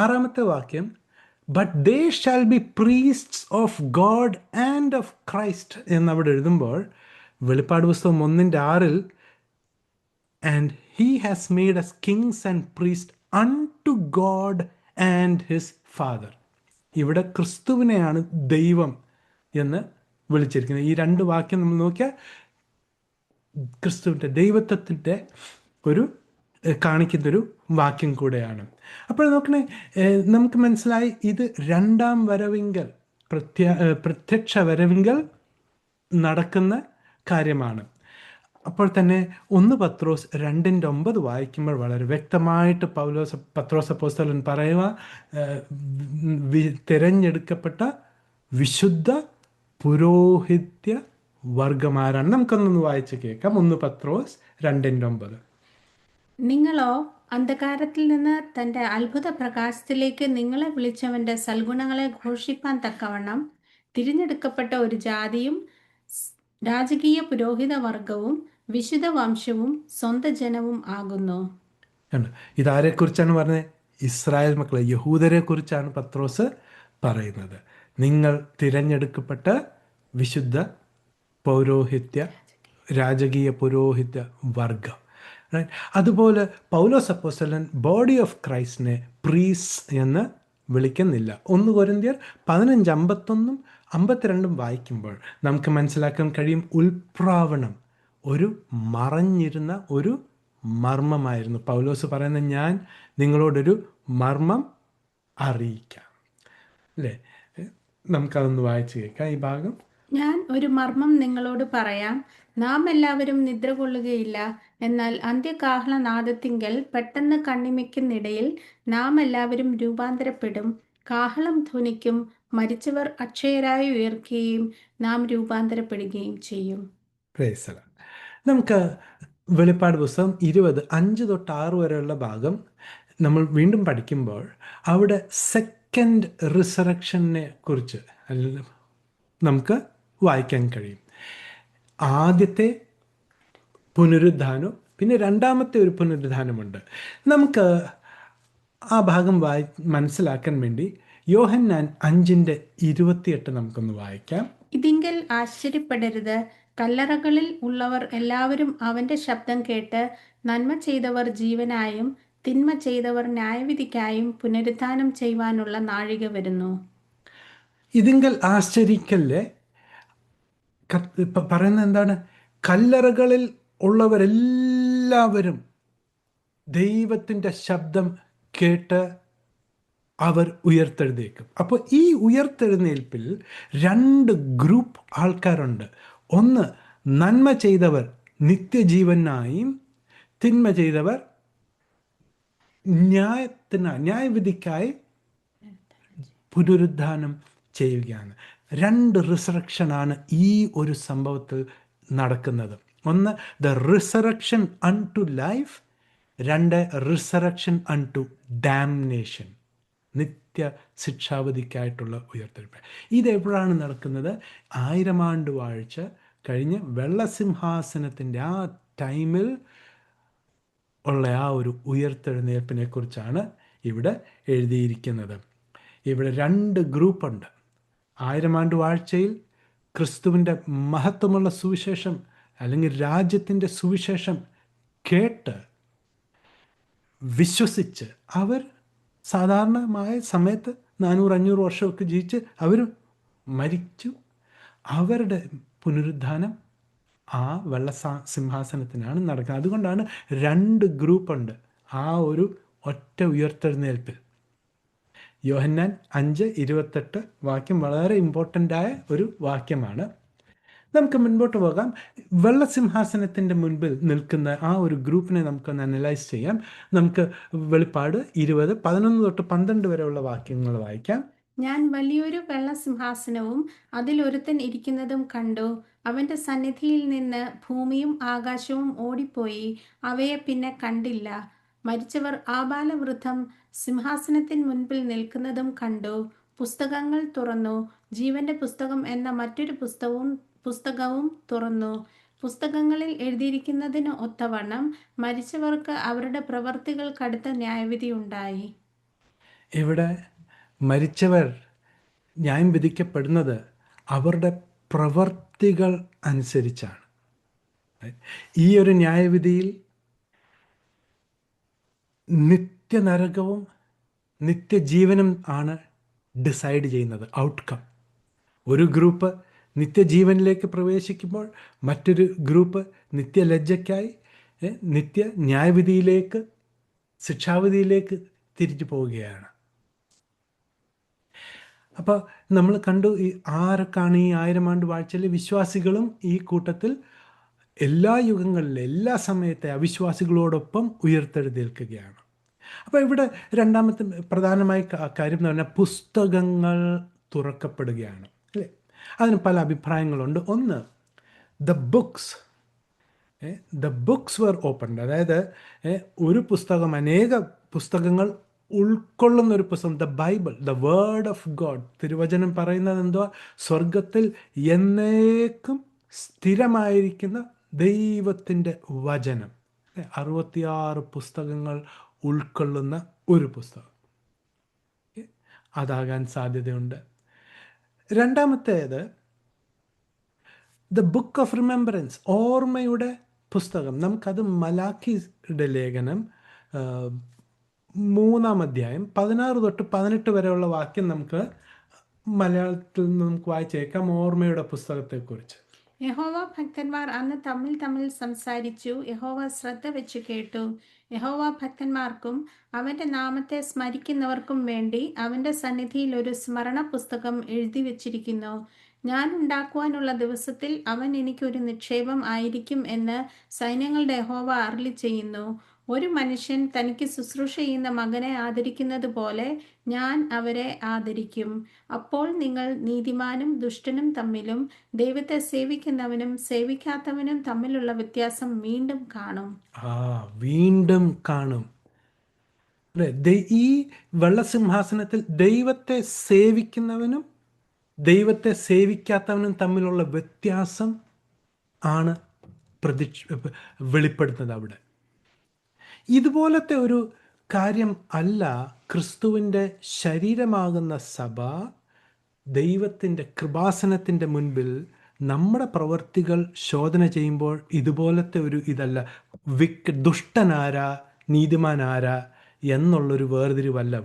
6-ാമത്തെ വാക്യം, but they shall be priests of God and of Christ എന്നവിടെ എഴുതുമ്പോൾ വെളിപ്പാട് പുസ്തകം 1-ന്റെ 6-ൽ and he has made us kings and priest unto God and his father. ഇവിടെ ക്രിസ്തുവിനെയാണ് ദൈവം എന്ന് വിളിച്ചിരിക്കുന്നത്. ഈ 2 വാക്യം നമ്മൾ നോക്കിയാൽ ക്രിസ്തുവിൻ്റെ ദൈവത്വത്തിൻ്റെ ഒരു കാണിക്കുന്നൊരു വാക്യം കൂടെയാണ്. അപ്പോൾ നോക്കണേ, നമുക്ക് മനസ്സിലായി ഇത് 2-ാം വരവെങ്കിൽ പ്രത്യക്ഷ വരവിങ്കൽ നടക്കുന്ന കാര്യമാണ്. അപ്പോൾ തന്നെ 1 പത്രോസ് 2:9 വായിക്കുമ്പോൾ വളരെ വ്യക്തമായിട്ട് പത്രോസ് അപ്പോസ്തലൻ പറയുക, തിരഞ്ഞെടുക്കപ്പെട്ട വിശുദ്ധ പുരോഹിത്യ വർഗമാരാണ്. നമുക്കൊന്നൊന്ന് വായിച്ച് കേൾക്കാം. 1 പത്രോസ് 2:9.
നിങ്ങളോ അന്ധകാരത്തിൽ നിന്ന് തന്റെ അത്ഭുത പ്രകാശത്തിലേക്ക് നിങ്ങളെ വിളിച്ചവന്റെ സൽഗുണങ്ങളെ ഘോഷിപ്പാൻ തക്കവണ്ണം തിരഞ്ഞെടുക്കപ്പെട്ട ഒരു ജാതിയും രാജകീയ പുരോഹിത വർഗവും വിശുദ്ധ വംശവും സ്വന്തം ജനവും ആകുന്നു.
ഇതാരെക്കുറിച്ചാണ് പറഞ്ഞത്? ഇസ്രായേൽ മക്കളെ, യഹൂദരെ കുറിച്ചാണ് പത്രോസ് പറയുന്നത്. നിങ്ങൾ തിരഞ്ഞെടുക്കപ്പെട്ട വിശുദ്ധ പൗരോഹിത്യ, രാജകീയ പുരോഹിത്യ വർഗം. അതുപോലെ പൗലോസ് അപ്പോസ്തലൻ ബോഡി ഓഫ് ക്രൈസ്റ്റിനെ പ്രീസ് എന്ന് വിളിക്കുന്നില്ല. 1 കൊരിന്ത്യർ 15:51-52 വായിക്കുമ്പോൾ നമുക്ക് മനസ്സിലാക്കാൻ കഴിയും, ഉൽപ്രാവണം ഒരു മറഞ്ഞിരുന്ന ഒരു മർമ്മമായിരുന്നു. പൗലോസ് പറയുന്നത്, ഞാൻ നിങ്ങളോടൊരു മർമ്മം അറിയിക്കാം, അല്ലേ? നമുക്കതൊന്ന് വായിച്ച് കേൾക്കാം ഈ ഭാഗം.
ഞാൻ ഒരു മർമ്മം നിങ്ങളോട് പറയാം, നാം എല്ലാവരും നിദ്ര കൊള്ളുകയില്ല. എന്നാൽ അന്ത്യകാഹളനാദത്തിങ്കൽ പെട്ടെന്ന് കണ്ണിമയ്ക്കുന്നിടയിൽ നാം എല്ലാവരും രൂപാന്തരപ്പെടും. കാഹളം ധ്വനിക്കും, മരിച്ചവർ അക്ഷയരായി ഉയർക്കുകയും നാം രൂപാന്തരപ്പെടുകയും ചെയ്യും.
നമുക്ക് വെളിപ്പാട് പുസ്തകം 20:5-6 വരെയുള്ള ഭാഗം നമ്മൾ വീണ്ടും പഠിക്കുമ്പോൾ അവിടെ സെക്കൻഡ് റിസറക്ഷനെ കുറിച്ച് നമുക്ക് വായിക്കാൻ കഴിയും. ആദ്യത്തെ പുനരുദ്ധാനം, പിന്നെ രണ്ടാമത്തെ ഒരു പുനരുദ്ധാനമുണ്ട്. നമുക്ക് ആ ഭാഗം മനസ്സിലാക്കാൻ വേണ്ടി യോഹന്നാൻ 5:28 നമുക്കൊന്ന് വായിക്കാം.
ഇതിങ്കൽ ആശ്ചര്യപ്പെടരുത്, കല്ലറകളിൽ ഉള്ളവർ എല്ലാവരും അവന്റെ ശബ്ദം കേട്ട് നന്മ ചെയ്തവർ ജീവനായും തിന്മ ചെയ്തവർ ന്യായവിധിക്കായും പുനരുദ്ധാനം ചെയ്യുവാനുള്ള നാഴിക വരുന്നു.
ഇതിങ്കൽ ആശ്ചര്യക്കല്ലേ പറയുന്നത് എന്താണ്? കല്ലറകളിൽ ഉള്ളവരെല്ലാവരും ദൈവത്തിൻ്റെ ശബ്ദം കേട്ട് അവർ ഉയർത്തെഴുന്നേൽക്കും. അപ്പോൾ ഈ ഉയർത്തെഴുന്നേൽപ്പിൽ 2 ഗ്രൂപ്പ് ആൾക്കാരുണ്ട്. ഒന്ന്, നന്മ ചെയ്തവർ നിത്യജീവനായും തിന്മ ചെയ്തവർ ന്യായവിധിക്കായി പുനരുദ്ധാനം ചെയ്യുകയാണ്. 2 റിസറക്ഷനാണ് ഈ ഒരു സംഭവത്തിൽ നടക്കുന്നത്. ഒന്ന്, the resurrection unto life. 2, resurrection unto damnation, നിത്യ ശിക്ഷാവധിക്കായിട്ടുള്ള ഉയർത്തെഴുപ്പ്. ഇതെപ്പോഴാണ് നടക്കുന്നത്? 1000 ആണ്ട് വാഴ്ച കഴിഞ്ഞ് വെള്ളസിംഹാസനത്തിൻ്റെ ആ ടൈമിൽ ഉള്ള ആ ഒരു ഉയർത്തെഴുന്നേൽപ്പിനെ കുറിച്ചാണ് ഇവിടെ എഴുതിയിരിക്കുന്നത്. ഇവിടെ 2 ഗ്രൂപ്പുണ്ട്. 1000 ആണ്ട് വാഴ്ചയിൽ ക്രിസ്തുവിൻ്റെ മഹത്വമുള്ള സുവിശേഷം അല്ലെങ്കിൽ രാജ്യത്തിൻ്റെ സുവിശേഷം കേട്ട് വിശ്വസിച്ച് അവർ സാധാരണമായ സമയത്ത് 400-500 വർഷമൊക്കെ ജീവിച്ച് അവർ മരിച്ചു. അവരുടെ പുനരുദ്ധാനം ആ സിംഹാസനത്തിനാണ് നടക്കുന്നത്. അതുകൊണ്ടാണ് 2 ഗ്രൂപ്പുണ്ട് ആ ഒരു ഒറ്റ ഉയർത്തെഴുന്നേൽപ്പിൽ. യോഹന്നാൻ 5:28 വാക്യം വളരെ ഇമ്പോർട്ടൻ്റായ ഒരു വാക്യമാണ്. നമുക്ക് മുൻപോട്ട് പോകാം. വെള്ളസിംഹാസനത്തിൻ്റെ മുൻപിൽ നിൽക്കുന്ന ആ ഒരു ഗ്രൂപ്പിനെ നമുക്കൊന്ന് അനലൈസ് ചെയ്യാം. നമുക്ക് വെളിപ്പാട് 20:11-12 വരെയുള്ള വാക്യങ്ങൾ വായിക്കാം.
ഞാൻ വലിയൊരു വെള്ളസിംഹാസനവും അതിലൊരുത്തൻ ഇരിക്കുന്നതും കണ്ടു. അവന്റെ സന്നിധിയിൽ നിന്ന് ഭൂമിയും ആകാശവും ഓടിപ്പോയി, അവയെ പിന്നെ കണ്ടില്ല. മരിച്ചവർ ആബാലവൃദ്ധം സിംഹാസനത്തിന് മുൻപിൽ നിൽക്കുന്നതും കണ്ടു. പുസ്തകങ്ങൾ തുറന്നു. ജീവന്റെ പുസ്തകം എന്ന മറ്റൊരു പുസ്തകവും തുറന്നു. പുസ്തകങ്ങളിൽ എഴുതിയിരിക്കുന്നതിന് ഒത്തവണ്ണം മരിച്ചവർക്ക് അവരുടെ പ്രവർത്തികൾക്ക് അടുത്ത ന്യായവിധി ഉണ്ടായി.
ഇവിടെ മരിച്ചവർ ന്യായം വിധിക്കപ്പെടുന്നത് അവരുടെ പ്രവർത്തികൾ അനുസരിച്ചാണ്. ഈ ഒരു ന്യായവിധിയിൽ നിത്യനരകവും നിത്യജീവനും ആണ് ഡിസൈഡ് ചെയ്യുന്നത്, ഔട്ട്കം. ഒരു ഗ്രൂപ്പ് നിത്യജീവനിലേക്ക് പ്രവേശിക്കുമ്പോൾ മറ്റൊരു ഗ്രൂപ്പ് നിത്യലജ്ജയ്ക്കായി നിത്യ ന്യായവിധിയിലേക്ക്, ശിക്ഷാവിധിയിലേക്ക് തിരിച്ചു പോവുകയാണ്. അപ്പോൾ നമ്മൾ കണ്ടു ഈ ആരൊക്കെയാണ് ഈ 1000 ആണ്ട് വാഴ്ചയിലെ വിശ്വാസികളും ഈ കൂട്ടത്തിൽ എല്ലാ യുഗങ്ങളിലെ എല്ലാ സമയത്തെ അവിശ്വാസികളോടൊപ്പം ഉയർത്തെഴുന്നേൽക്കുകയാണ്. അപ്പോൾ ഇവിടെ രണ്ടാമത്തെ പ്രധാനമായ കാര്യം എന്ന് പറഞ്ഞാൽ പുസ്തകങ്ങൾ തുറക്കപ്പെടുകയാണ്, അല്ലേ? അതിന് പല അഭിപ്രായങ്ങളുണ്ട്. ഒന്ന്, ദ ബുക്സ് വർ ഓപ്പൺഡ്, അതായത് ഒരു പുസ്തകം അനേക പുസ്തകങ്ങൾ ഉൾക്കൊള്ളുന്ന ഒരു പുസ്തകം, the Bible, the word of God. തിരുവചനം പറയുന്നത് എന്തുവാ? സ്വർഗത്തിൽ എന്നേക്കും സ്ഥിരമായിരിക്കുന്ന ദൈവത്തിൻ്റെ വചനം. 66 പുസ്തകങ്ങൾ ഉൾക്കൊള്ളുന്ന ഒരു പുസ്തകം അതാകാൻ സാധ്യതയുണ്ട്. രണ്ടാമത്തേത്, ദ ബുക്ക് ഓഫ് റിമെമ്പറൻസ്, ഓർമ്മയുടെ പുസ്തകം. നമുക്കത് മലാഖിയുടെ ലേഖനം 3-ാം അധ്യായം 16 തൊട്ട് 18 വരെയുള്ള വാക്യം നമുക്ക് മലയാളത്തിൽ നിന്ന് നമുക്ക് വായിച്ചേക്കാം, ഓർമ്മയുടെ പുസ്തകത്തെക്കുറിച്ച്.
യഹോവ ഭക്തന്മാർ അന്ന് തമ്മിൽ തമ്മിൽ സംസാരിച്ചു. യഹോവ ശ്രദ്ധ വെച്ച് കേട്ടു. യഹോവ ഭക്തന്മാർക്കും അവന്റെ നാമത്തെ സ്മരിക്കുന്നവർക്കും വേണ്ടി അവന്റെ സന്നിധിയിൽ ഒരു സ്മരണ പുസ്തകം എഴുതി വച്ചിരിക്കുന്നു. ഞാൻ ഉണ്ടാക്കുവാനുള്ള ദിവസത്തിൽ അവൻ എനിക്കൊരു നിക്ഷേപം ആയിരിക്കും എന്ന് സൈന്യങ്ങളുടെ യഹോവ അരുളി ചെയ്യുന്നു. ഒരു മനുഷ്യൻ തനിക്ക് ശുശ്രൂഷ ചെയ്യുന്ന മകനെ ആദരിക്കുന്നത് പോലെ ഞാൻ അവരെ ആദരിക്കും. അപ്പോൾ നിങ്ങൾ നീതിമാനും ദുഷ്ടനും തമ്മിലും ദൈവത്തെ സേവിക്കുന്നവനും സേവിക്കാത്തവനും തമ്മിലുള്ള വ്യത്യാസം വീണ്ടും കാണും.
വീണ്ടും കാണും. ഈ വെള്ളസിംഹാസനത്തിൽ ദൈവത്തെ സേവിക്കുന്നവനും ദൈവത്തെ സേവിക്കാത്തവനും തമ്മിലുള്ള വ്യത്യാസം ആണ് വെളിപ്പെടുത്തുന്നത് അവിടെ. ഇതുപോലത്തെ ഒരു കാര്യം അല്ല ക്രിസ്തുവിൻ്റെ ശരീരമാകുന്ന സഭ ദൈവത്തിൻ്റെ കൃപാസനത്തിൻ്റെ മുൻപിൽ നമ്മുടെ പ്രവൃത്തികൾ ശോധന ചെയ്യുമ്പോൾ ഇതുപോലത്തെ ഒരു ഇതല്ല. ദുഷ്ടനാരാ നീതിമാനാരാ എന്നുള്ളൊരു വേർതിരിവല്ല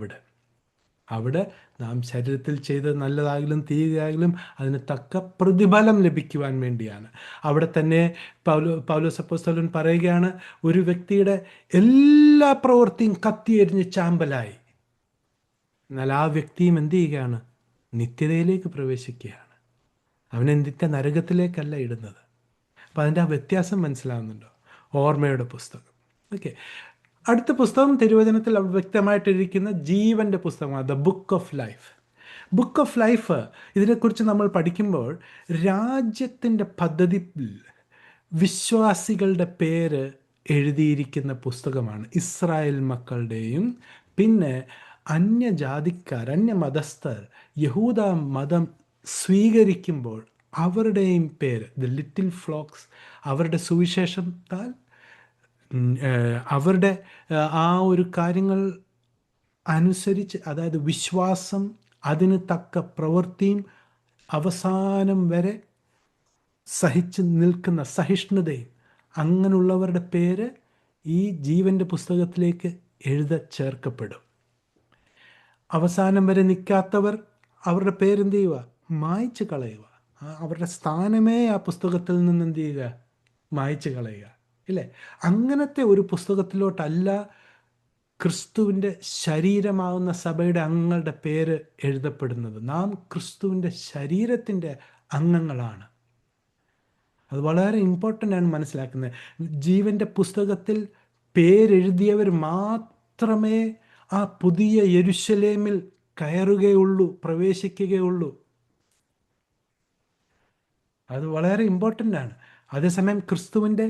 അവിടെ നാം ശരീരത്തിൽ ചെയ്തത് നല്ലതായാലും തീയതായാലും അതിന് തക്ക പ്രതിഫലം ലഭിക്കുവാൻ വേണ്ടിയാണ്. അവിടെ തന്നെ പൗലോസ് അപ്പോസ്തലൻ പറയുകയാണ്, ഒരു വ്യക്തിയുടെ എല്ലാ പ്രവൃത്തിയും കത്തിയെരിഞ്ഞ് ചാമ്പലായി, എന്നാൽ ആ വ്യക്തിയും എന്ത് ചെയ്യുകയാണ്? നിത്യതയിലേക്ക് പ്രവേശിക്കുകയാണ്. അവനെ നിത്യ നരകത്തിലേക്കല്ല ഇടുന്നത്. അപ്പം അതിൻ്റെ ആ വ്യത്യാസം മനസ്സിലാവുന്നുണ്ടോ? ഓർമ്മയുടെ പുസ്തകം. ഓക്കെ, അടുത്ത പുസ്തകം തിരുവചനത്തിൽ വ്യക്തമായിട്ടിരിക്കുന്ന ജീവൻ്റെ പുസ്തകമാണ്, the book of life. Book of life, ഇതിനെക്കുറിച്ച് നമ്മൾ പഠിക്കുമ്പോൾ രാജ്യത്തിൻ്റെ പദ്ധതിയിൽ വിശ്വാസികളുടെ പേര് എഴുതിയിരിക്കുന്ന പുസ്തകമാണ്. ഇസ്രായേൽ മക്കളുടെയും പിന്നെ അന്യജാതിക്കാർ, അന്യമതസ്ഥർ യഹൂദ മതം സ്വീകരിക്കുമ്പോൾ അവരുടെയും പേര്, ദ ലിറ്റിൽ ഫ്ലോക്സ്, അവരുടെ സുവിശേഷത്താൽ അവരുടെ ആ ഒരു കാര്യങ്ങൾ അനുസരിച്ച്, അതായത് വിശ്വാസം, അതിന് തക്ക പ്രവൃത്തിയും അവസാനം വരെ സഹിച്ച് നിൽക്കുന്ന സഹിഷ്ണുതയും, അങ്ങനെയുള്ളവരുടെ പേര് ഈ ജീവൻ്റെ പുസ്തകത്തിലേക്ക് ചേർക്കപ്പെടും. അവസാനം വരെ നിൽക്കാത്തവർ, അവരുടെ പേരെന്ത് ചെയ്യുക? മായ്ച്ചു കളയുക. അവരുടെ സ്ഥാനമേ ആ പുസ്തകത്തിൽ നിന്ന് എന്ത് ചെയ്യുക? മായ്ച്ചു കളയുക, ഇല്ലേ? അങ്ങനത്തെ ഒരു പുസ്തകത്തിലോട്ടല്ല ക്രിസ്തുവിൻ്റെ ശരീരമാകുന്ന സഭയുടെ അംഗങ്ങളുടെ പേര് എഴുതപ്പെടുന്നത്. നാം ക്രിസ്തുവിൻ്റെ ശരീരത്തിൻ്റെ അംഗങ്ങളാണ്. അത് വളരെ ഇമ്പോർട്ടൻ്റ് ആണ് മനസ്സിലാക്കുന്നത്. ജീവൻ്റെ പുസ്തകത്തിൽ പേരെഴുതിയവർ മാത്രമേ ആ പുതിയ യെരുശലേമിൽ കയറുകയുള്ളൂ, പ്രവേശിക്കുകയുള്ളൂ. അത് വളരെ ഇമ്പോർട്ടൻ്റ് ആണ്. അതേസമയം ക്രിസ്തുവിൻ്റെ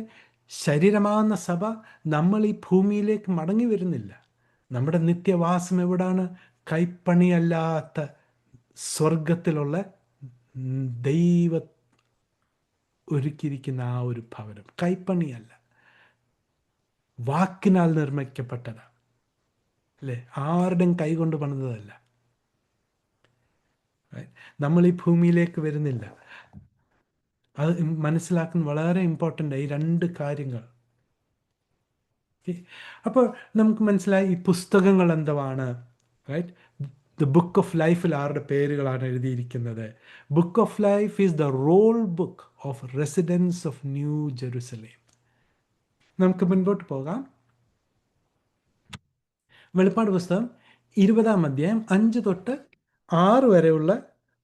ശരീരമാകുന്ന സഭ നമ്മൾ ഈ ഭൂമിയിലേക്ക് മടങ്ങി വരുന്നില്ല. നമ്മുടെ നിത്യവാസം എവിടാണ്? കൈപ്പണിയല്ലാത്ത സ്വർഗത്തിലുള്ള ദൈവ ഒരുക്കിയിരിക്കുന്ന ആ ഒരു ഭവനം. കൈപ്പണിയല്ല, വാക്കിനാൽ നിർമ്മിക്കപ്പെട്ടതാണ്, അല്ലേ? ആരുടെയും കൈകൊണ്ട് പണിതതല്ല. നമ്മൾ ഈ ഭൂമിയിലേക്ക് വരുന്നില്ല. അത് മനസ്സിലാക്കുന്നത് വളരെ ഇമ്പോർട്ടൻ്റ്. ഈ രണ്ട് കാര്യങ്ങൾ. അപ്പോൾ നമുക്ക് മനസ്സിലായി ഈ പുസ്തകങ്ങൾ എന്താണ്, റൈറ്റ്? ദ ബുക്ക് ഓഫ് ലൈഫിൽ ആരുടെ പേരുകളാണ് എഴുതിയിരിക്കുന്നത്? Book of life is the roll book of residence of New Jerusalem. നമുക്ക് മുൻപോട്ട് പോകാം. വെളിപ്പാട് പുസ്തകം 20-ാം അധ്യായം 5 തൊട്ട് 6 വരെയുള്ള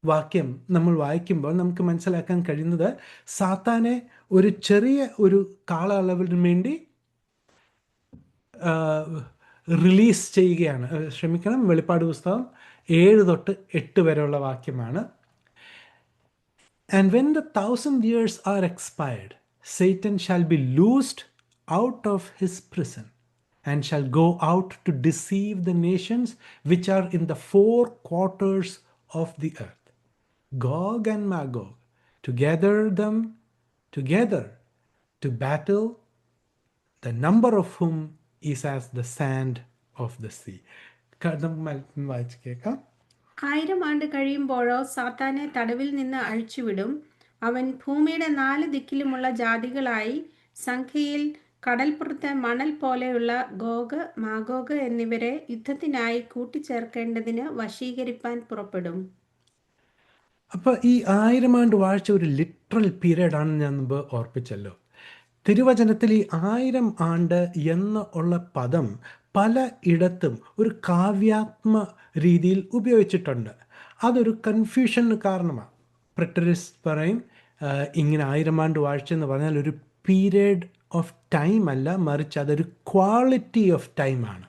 വാക്യം നമ്മൾ വായിക്കുമ്പോൾ നമുക്ക് മനസ്സിലാക്കാൻ കഴിയുന്നത് സാത്താനെ ഒരു ചെറിയ ഒരു കാലയളവിന് വേണ്ടി റിലീസ് ചെയ്യുകയാണ്. ക്ഷമിക്കണം, വെളിപ്പാട് പുസ്തകം 7 തൊട്ട് 8 വരെയുള്ള വാക്യമാണ്. And when the 1,000 years are expired, Satan shall be loosed out of his prison and shall go out to deceive the nations which are in the four quarters of the earth, Gog and Magog, to gather them together to battle, the number of whom is as the sand of the sea. വായിച്ച് കേൾക്കാം.
1000 ആണ്ട് കഴിയുമ്പോഴോ സാത്താനെ തടവിൽ നിന്ന് അഴിച്ചുവിടും. അവൻ ഭൂമിയുടെ 4 ദിക്കിലുമുള്ള ജാതികളായി സംഖ്യയിൽ കടൽപ്പുറത്തെ മണൽ പോലെയുള്ള ഗോഗ് മാഗോഗ് എന്നിവരെ യുദ്ധത്തിനായി കൂട്ടിച്ചേർക്കേണ്ടതിന് വശീകരിപ്പാൻ പുറപ്പെടും.
അപ്പോൾ ഈ 1000 ആണ്ട് വാഴ്ച ഒരു ലിറ്ററൽ പീരീഡ് ആണെന്ന് ഞാൻ മുമ്പ് ഓർപ്പിച്ചല്ലോ. തിരുവചനത്തിൽ ഈ 1000 ആണ്ട് എന്നുള്ള പദം പല ഇടത്തും ഒരു കാവ്യാത്മ രീതിയിൽ ഉപയോഗിച്ചിട്ടുണ്ട്. അതൊരു കൺഫ്യൂഷന് കാരണമാണ്. പ്രിറ്ററിസ്റ്റ് പറയും ഇങ്ങനെ 1000 ആണ്ട് വാഴ്ച എന്ന് പറഞ്ഞാൽ ഒരു പീരീഡ് ഓഫ് ടൈം അല്ല, മറിച്ച് അതൊരു ക്വാളിറ്റി ഓഫ് ടൈമാണ്.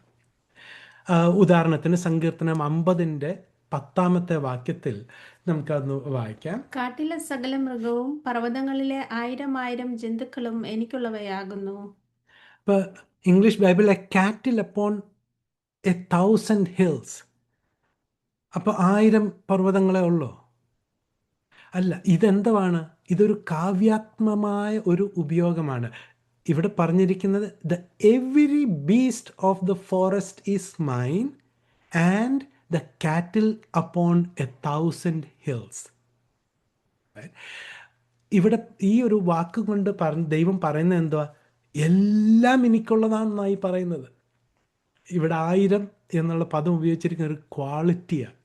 ഉദാഹരണത്തിന് സങ്കീർത്തനം 50-ന്റെ 10-ാമത്തെ വാക്യത്തിൽ നമുക്കതൊന്ന് വായിക്കാം.
കാട്ടിലെ സകല മൃഗവും പർവ്വതങ്ങളിലെ 1000 ജന്തുക്കളും എനിക്കുള്ളവയാകുന്നു.
ഇപ്പോൾ ഇംഗ്ലീഷ് ബൈബിളിലെ കാറ്റിൽ അപ്പോൺ 1,000 ഹിൽസ്. അപ്പോൾ 1000 പർവ്വതങ്ങളെ ഉള്ളൂ? അല്ല, ഇതെന്താണ്? ഇതൊരു കാവ്യാത്മകമായ ഒരു ഉപയോഗമാണ്. ഇവിടെ പറഞ്ഞിരിക്കുന്നത് the every beast of the forest is mine and the കാറ്റിൽ അപ്പോൺ 1,000 ഹിൽസ്. ഇവിടെ ഈ ഒരു വാക്ക് കൊണ്ട് ദൈവം പറയുന്നത് എന്തുവാ? എല്ലാം എനിക്കുള്ളതാണെന്നായി പറയുന്നത്. ഇവിടെ 1000 എന്നുള്ള പദം ഉപയോഗിച്ചിരിക്കുന്ന ഒരു ക്വാളിറ്റിയാണ്.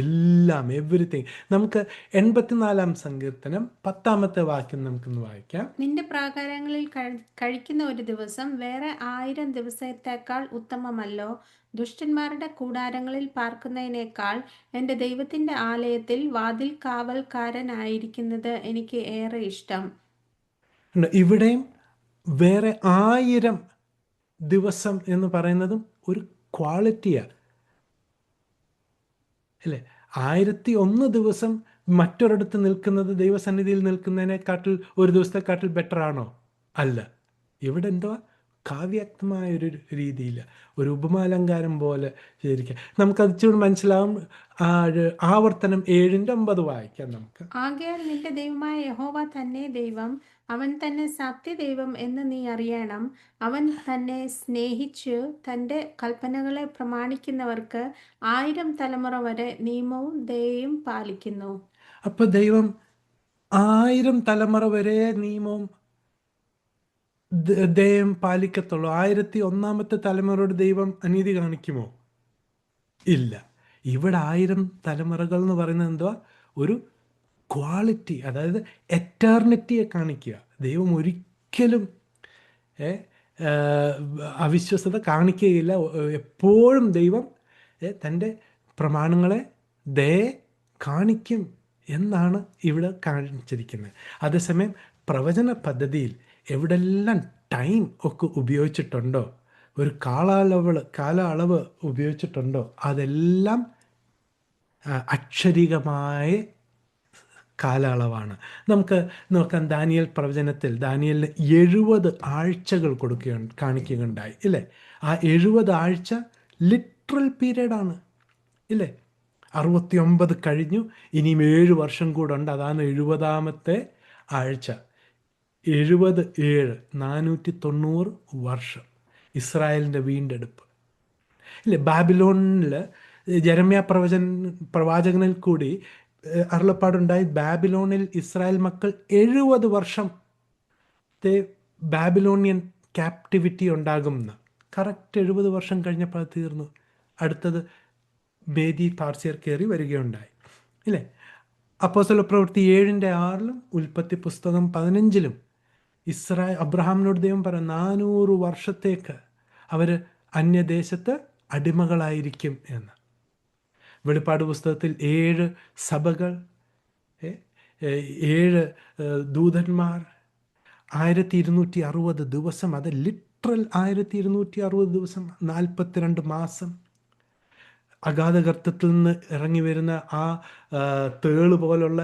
എല്ലാം, എവരിത്തിങ്. നമുക്ക് 84-ാം സങ്കീർത്തനം 10-ാമത്തെ വാക്യം നമുക്കൊന്ന് വായിക്കാം.
നിന്റെ പ്രാകാരങ്ങളിൽ കഴിക്കുന്ന ഒരു ദിവസം വേറെ 1000 ദിവസത്തേക്കാൾ ഉത്തമമല്ലോ. ദുഷ്ടന്മാരുടെ കൂടാരങ്ങളിൽ പാർക്കുന്നതിനേക്കാൾ എൻ്റെ ദൈവത്തിൻ്റെ ആലയത്തിൽ വാതിൽ കാവൽക്കാരനായിരിക്കുന്നത് എനിക്ക് ഏറെ ഇഷ്ടം.
ഇവിടെയും വേറെ 1000 ദിവസം എന്ന് പറയുന്നതും ഒരു ക്വാളിറ്റിയാണ് അല്ലേ? 1001 ദിവസം മറ്റൊരിടത്ത് നിൽക്കുന്നത് ദൈവസന്നിധിയിൽ നിൽക്കുന്നതിനെക്കാട്ടിൽ ഒരു ദിവസത്തെക്കാട്ടിൽ ബെറ്റർ ആണോ? അല്ല. ഇവിടെ എന്തുവാ? കാവ്യാത്മമായ ഒരു രീതിയിൽ ഒരു ഉപമാലങ്കാരം പോലെ ചെയ്തിരിക്കുക. നമുക്കത് ഇച്ചിരി മനസ്സിലാവും. ആവർത്തനം 7-9 വായിക്കാം നമുക്ക്.
ആകയാൽ നിന്റെ ദൈവമായ യഹോവ തന്നെ ദൈവം, അവൻ തന്നെ സത്യദൈവം എന്ന് നീ അറിയണം. അവൻ തന്നെ സ്നേഹിച്ചു തൻ്റെ കൽപ്പനകളെ പ്രമാണിക്കുന്നവർക്ക് 1000 തലമുറ വരെ നിയമവും ദയയും പാലിക്കുന്നു.
അപ്പോൾ ദൈവം 1000 തലമുറ വരെ നിയമവും ദയം പാലിക്കത്തുള്ളൂ. 1001-ാമത്തെ തലമുറയുടെ ദൈവം അനീതി കാണിക്കുമോ? ഇല്ല. ഇവിടെ 1000 തലമുറകൾ എന്ന് പറയുന്നത് എന്തുവാ? ഒരു ക്വാളിറ്റി, അതായത് എറ്റേർണിറ്റിയെ കാണിക്കുക. ദൈവം ഒരിക്കലും അവിശ്വസത കാണിക്കുകയില്ല. എപ്പോഴും ദൈവം തൻ്റെ പ്രമാണങ്ങളെ ദയെ കാണിക്കും എന്നാണ് ഇവിടെ കാണിച്ചിരിക്കുന്നത്. അതേസമയം പ്രവചന പദ്ധതിയിൽ എവിടെല്ലാം ടൈം ഒക്കെ ഉപയോഗിച്ചിട്ടുണ്ടോ, ഒരു കാലയളവ് ഉപയോഗിച്ചിട്ടുണ്ടോ, അതെല്ലാം അക്ഷരികമായ കാലയളവാണ്. നമുക്ക് നോക്കാം. ദാനിയേൽ പ്രവചനത്തിൽ ദാനിയേലിന് 70 ആഴ്ചകൾ കാണിക്കുകയുണ്ടായി ഇല്ലേ? ആ 70 ആഴ്ച ലിറ്ററൽ പീരീഡാണ് ഇല്ലേ? 69 കഴിഞ്ഞു, ഇനിയും 7 വർഷം കൂടെ ഉണ്ട്. അതാണ് 70-ാമത്തെ ആഴ്ച. 70 7 490 വർഷം ഇസ്രായേലിൻ്റെ വീണ്ടെടുപ്പ് ഇല്ലേ? ബാബിലോണിൽ ജെരമ്യാ പ്രവാചകനിൽ കൂടി അരുളപ്പാടുണ്ടായി. ബാബിലോണിൽ ഇസ്രായേൽ മക്കൾ 70 വർഷത്തെ ബാബിലോണിയൻ ക്യാപ്റ്റിവിറ്റി ഉണ്ടാകുമെന്ന്. കറക്റ്റ് 70 വർഷം കഴിഞ്ഞപ്പോൾ അത് തീർന്നു. അടുത്തത് മേദി പാർസിയർ കയറി വരികയുണ്ടായി ഇല്ലേ? അപ്പോസ്തല പ്രവൃത്തി 7-6 ഉൽപ്പത്തി പുസ്തകം 15 അബ്രഹാമിനോട് ദൈവം പറയും 400 വർഷത്തേക്ക് അവർ അന്യദേശത്ത് അടിമകളായിരിക്കും എന്ന്. വെളിപ്പാട് പുസ്തകത്തിൽ 7 സഭകൾ, ഏ, ഏ, 7 ദൂതന്മാർ, 1260 ദിവസം, അത് ലിറ്ററൽ 1260 ദിവസം, 42 മാസം. അഗാധഗർത്തത്തിൽ നിന്ന് ഇറങ്ങി വരുന്ന ആ തേള് പോലുള്ള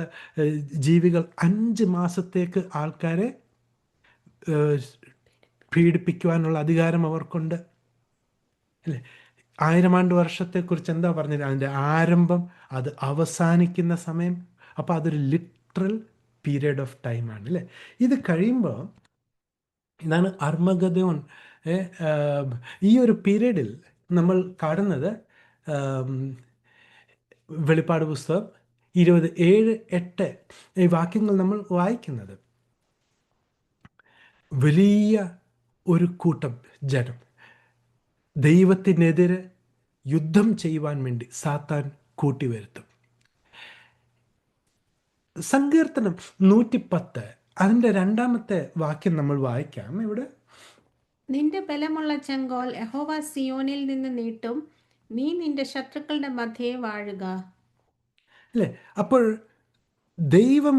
ജീവികൾ 5 മാസത്തേക്ക് ആൾക്കാരെ പീഡിപ്പിക്കുവാനുള്ള അധികാരം അവർക്കുണ്ട്, അല്ലേ? 1000 ആണ്ട് വർഷത്തെക്കുറിച്ച് എന്താ പറഞ്ഞത്? അതിൻ്റെ ആരംഭം, അത് അവസാനിക്കുന്ന സമയം. അപ്പോൾ അതൊരു ലിറ്ററൽ പീരിയഡ് ഓഫ് ടൈമാണ്, അല്ലേ? ഇത് കഴിയുമ്പോൾ ഇതാണ് അർമഗദോൻ. ഈ ഒരു പീരീഡിൽ നമ്മൾ കാണുന്നത് വെളിപ്പാട് പുസ്തകം 27:8 ഈ വാക്യങ്ങൾ നമ്മൾ വായിക്കുന്നത്, വലിയ ഒരു കൂട്ടം ജനം ദൈവത്തിനെതിരെ യുദ്ധം ചെയ്യുവാൻ വേണ്ടി സാത്താൻ കൂട്ടിവരുത്തും. സങ്കീർത്തനം 110 അതിൻ്റെ 2-ാമത്തെ വാക്യം നമ്മൾ വായിക്കാം. ഇവിടെ
നിന്റെ ബലമുള്ള ചെങ്കോൽ യഹോവ സിയോനിൽ നിന്ന് നീട്ടും, നീ നിന്റെ ശത്രുക്കളുടെ മധ്യേ വാഴുക.
അല്ലേ? അപ്പോൾ ദൈവം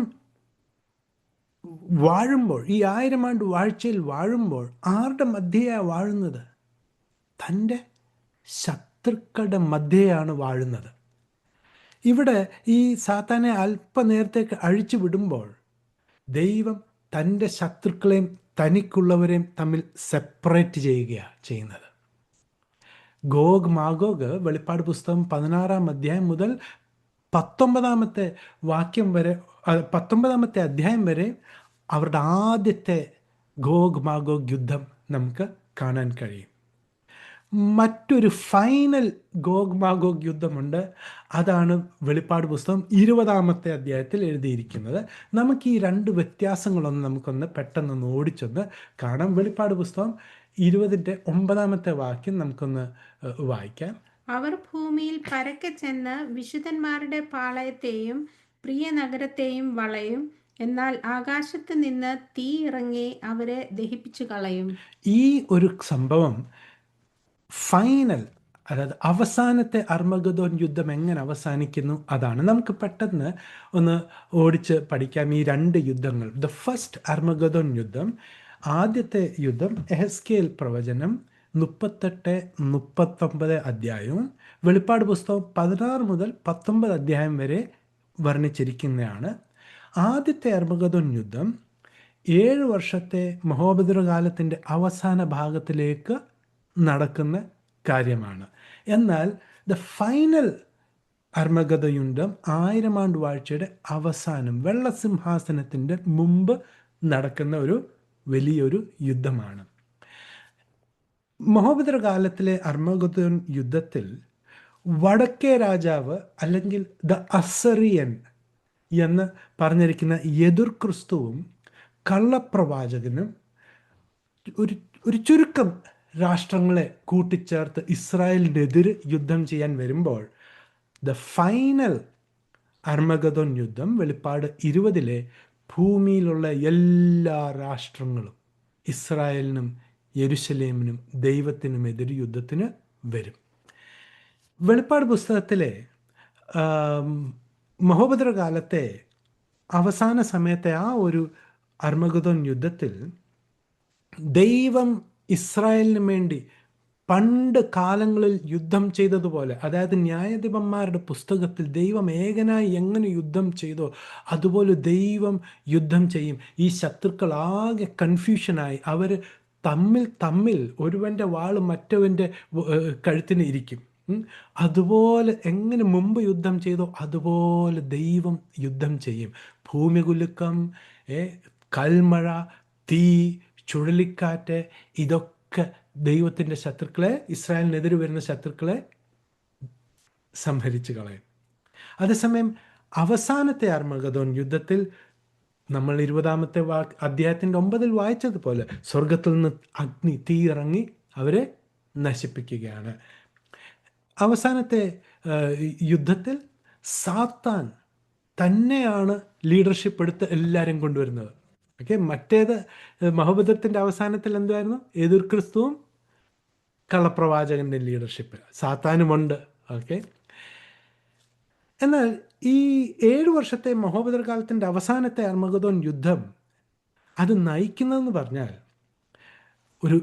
വാഴുമ്പോൾ, ഈ 1000 ആണ്ട് വാഴ്ചയിൽ വാഴുമ്പോൾ ആരുടെ മധ്യയാണ് വാഴുന്നത്? തൻ്റെ ശത്രുക്കളുടെ മധ്യയാണ് വാഴുന്നത്. ഇവിടെ ഈ സാത്താനെ അല്പനേരത്തേക്ക് അഴിച്ചു വിടുമ്പോൾ ദൈവം തൻ്റെ ശത്രുക്കളെയും തനിക്കുള്ളവരെയും തമ്മിൽ സെപ്പറേറ്റ് ചെയ്യുകയാണ് ചെയ്യുന്നത്. ഗോഗ് മാഗോഗ് വെളിപ്പാട് പുസ്തകം 16-ാം അധ്യായം മുതൽ 19-ാമത്തെ വാക്യം വരെ, 19-ാമത്തെ അധ്യായം വരെ അവരുടെ ആദ്യത്തെ ഗോഗ് മാഗോഗ് യുദ്ധം നമുക്ക് കാണാൻ കഴിയും. മറ്റൊരു ഫൈനൽ ഗോഗ് മാഗോഗ് യുദ്ധമുണ്ട്. അതാണ് വെളിപ്പാട് പുസ്തകം 20-ാമത്തെ അധ്യായത്തിൽ എഴുതിയിരിക്കുന്നത്. നമുക്ക് ഈ 2 വ്യത്യാസങ്ങളൊന്ന് നമുക്കൊന്ന് പെട്ടെന്നൊന്ന് ഓടിച്ചൊന്ന് കാണാം. വെളിപ്പാട് പുസ്തകം 20-ന്റെ 9-ാമത്തെ വാക്യം നമുക്കൊന്ന് വായിക്കാം.
അവർ ഭൂമിയിൽ പരക്കെ ചെന്ന് വിശുദ്ധന്മാരുടെ പാളയത്തെയും പ്രിയ നഗരത്തെയും വളയും, എന്നാൽ ആകാശത്ത് നിന്ന് തീ ഇറങ്ങി അവരെ ദഹിപ്പിച്ചു കളയും.
ഈ ഒരു സംഭവം ഫൈനൽ, അതായത് അവസാനത്തെ അർമഗദോൻ യുദ്ധം എങ്ങനെ അവസാനിക്കുന്നു അതാണ്. നമുക്ക് പെട്ടെന്ന് ഒന്ന് ഓടിച്ച് പഠിക്കാം ഈ 2 യുദ്ധങ്ങൾ. ദ ഫസ്റ്റ് അർമഗദോൻ യുദ്ധം, ആദ്യത്തെ യുദ്ധം എഹെസ്കേൽ പ്രവചനം 38-39 അധ്യായവും വെളിപ്പാട് പുസ്തകം 16 മുതൽ 19 അധ്യായം വരെ വർണ്ണിച്ചിരിക്കുന്നതാണ്. ആദ്യത്തെ അർമഗദോൻ യുദ്ധം 7 വർഷത്തെ മഹോപദ്രവകാലത്തിൻ്റെ അവസാന ഭാഗത്തിലേക്ക് നടക്കുന്ന കാര്യമാണ്. എന്നാൽ ദ ഫൈനൽ അർമഗദ യുദ്ധം 1000 ആണ്ട് വാഴ്ചയുടെ അവസാനം വെള്ളസിംഹാസനത്തിൻ്റെ മുമ്പ് നടക്കുന്ന ഒരു വലിയൊരു യുദ്ധമാണ്. മഹോപദ്രവകാലത്തിലെ അർമഗദോൻ യുദ്ധത്തിൽ വടക്കേ രാജാവ്, അല്ലെങ്കിൽ ദ അസറിയൻ എന്ന് പറഞ്ഞിരിക്കുന്ന എതിർ ക്രിസ്തുവും കള്ളപ്രവാചകനും ഒരു ചുരുക്കം രാഷ്ട്രങ്ങളെ കൂട്ടിച്ചേർത്ത് ഇസ്രായേലിനെതിരെ യുദ്ധം ചെയ്യാൻ വരുമ്പോൾ ദ ഫൈനൽ അർമഗദോൻ യുദ്ധം വെളിപ്പാട് 20-ലെ ഭൂമിയിലുള്ള എല്ലാ രാഷ്ട്രങ്ങളും ഇസ്രായേലിനും യെരുശലേമിനും ദൈവത്തിനും എതിരെ യുദ്ധത്തിന് വരും. വെളിപ്പാട് പുസ്തകത്തിലെ മഹോപദ്രവകാലത്തെ അവസാന സമയത്തെ ആ ഒരു അർമഗദോൻ യുദ്ധത്തിൽ ദൈവം ഇസ്രായേലിന് വേണ്ടി പണ്ട് കാലങ്ങളിൽ യുദ്ധം ചെയ്തതുപോലെ, അതായത് ന്യായാധിപന്മാരുടെ പുസ്തകത്തിൽ ദൈവം ഏകനായി എങ്ങനെ യുദ്ധം ചെയ്തോ അതുപോലെ ദൈവം യുദ്ധം ചെയ്യും. ഈ ശത്രുക്കൾ ആകെ കൺഫ്യൂഷനായി അവർ തമ്മിൽ ഒരുവൻ്റെ വാള് മറ്റവൻ്റെ കഴുത്തിന് ഇരിക്കും. അതുപോലെ എങ്ങനെ മുമ്പ് യുദ്ധം ചെയ്തോ അതുപോലെ ദൈവം യുദ്ധം ചെയ്യും. ഭൂമി കുലുക്കം, കൽമഴ, തീ, ചുഴലിക്കാറ്റ്, ഇതൊക്കെ ദൈവത്തിൻ്റെ ശത്രുക്കളെ, ഇസ്രായേലിനെതിരെ വരുന്ന ശത്രുക്കളെ സംഹരിച്ചു കളയും. അതേസമയം അവസാനത്തെ അർമഗദോൻ യുദ്ധത്തിൽ നമ്മൾ 20-ാമത്തെ അധ്യായത്തിൻ്റെ 9-ൽ വായിച്ചതുപോലെ സ്വർഗത്തിൽ നിന്ന് അഗ്നി, തീ ഇറങ്ങി അവരെ നശിപ്പിക്കുകയാണ്. അവസാനത്തെ യുദ്ധത്തിൽ സാത്താൻ തന്നെയാണ് ലീഡർഷിപ്പ് എടുത്ത് എല്ലാവരും കൊണ്ടുവരുന്നത്. ഓക്കെ, മറ്റേത് മഹോപദ്രവത്തിൻ്റെ അവസാനത്തിൽ എന്തായിരുന്നു? എതിർ ക്രിസ്തുവും കള്ളപ്രവാചകൻ്റെ ലീഡർഷിപ്പ്, സാത്താനുമുണ്ട്. ഓക്കെ, എന്നാൽ ഈ 7 വർഷത്തെ മഹോപദ്രവകാലത്തിൻ്റെ അവസാനത്തെ അർമഗദോൻ യുദ്ധം അത് നയിക്കുന്നതെന്ന് പറഞ്ഞാൽ ഒരു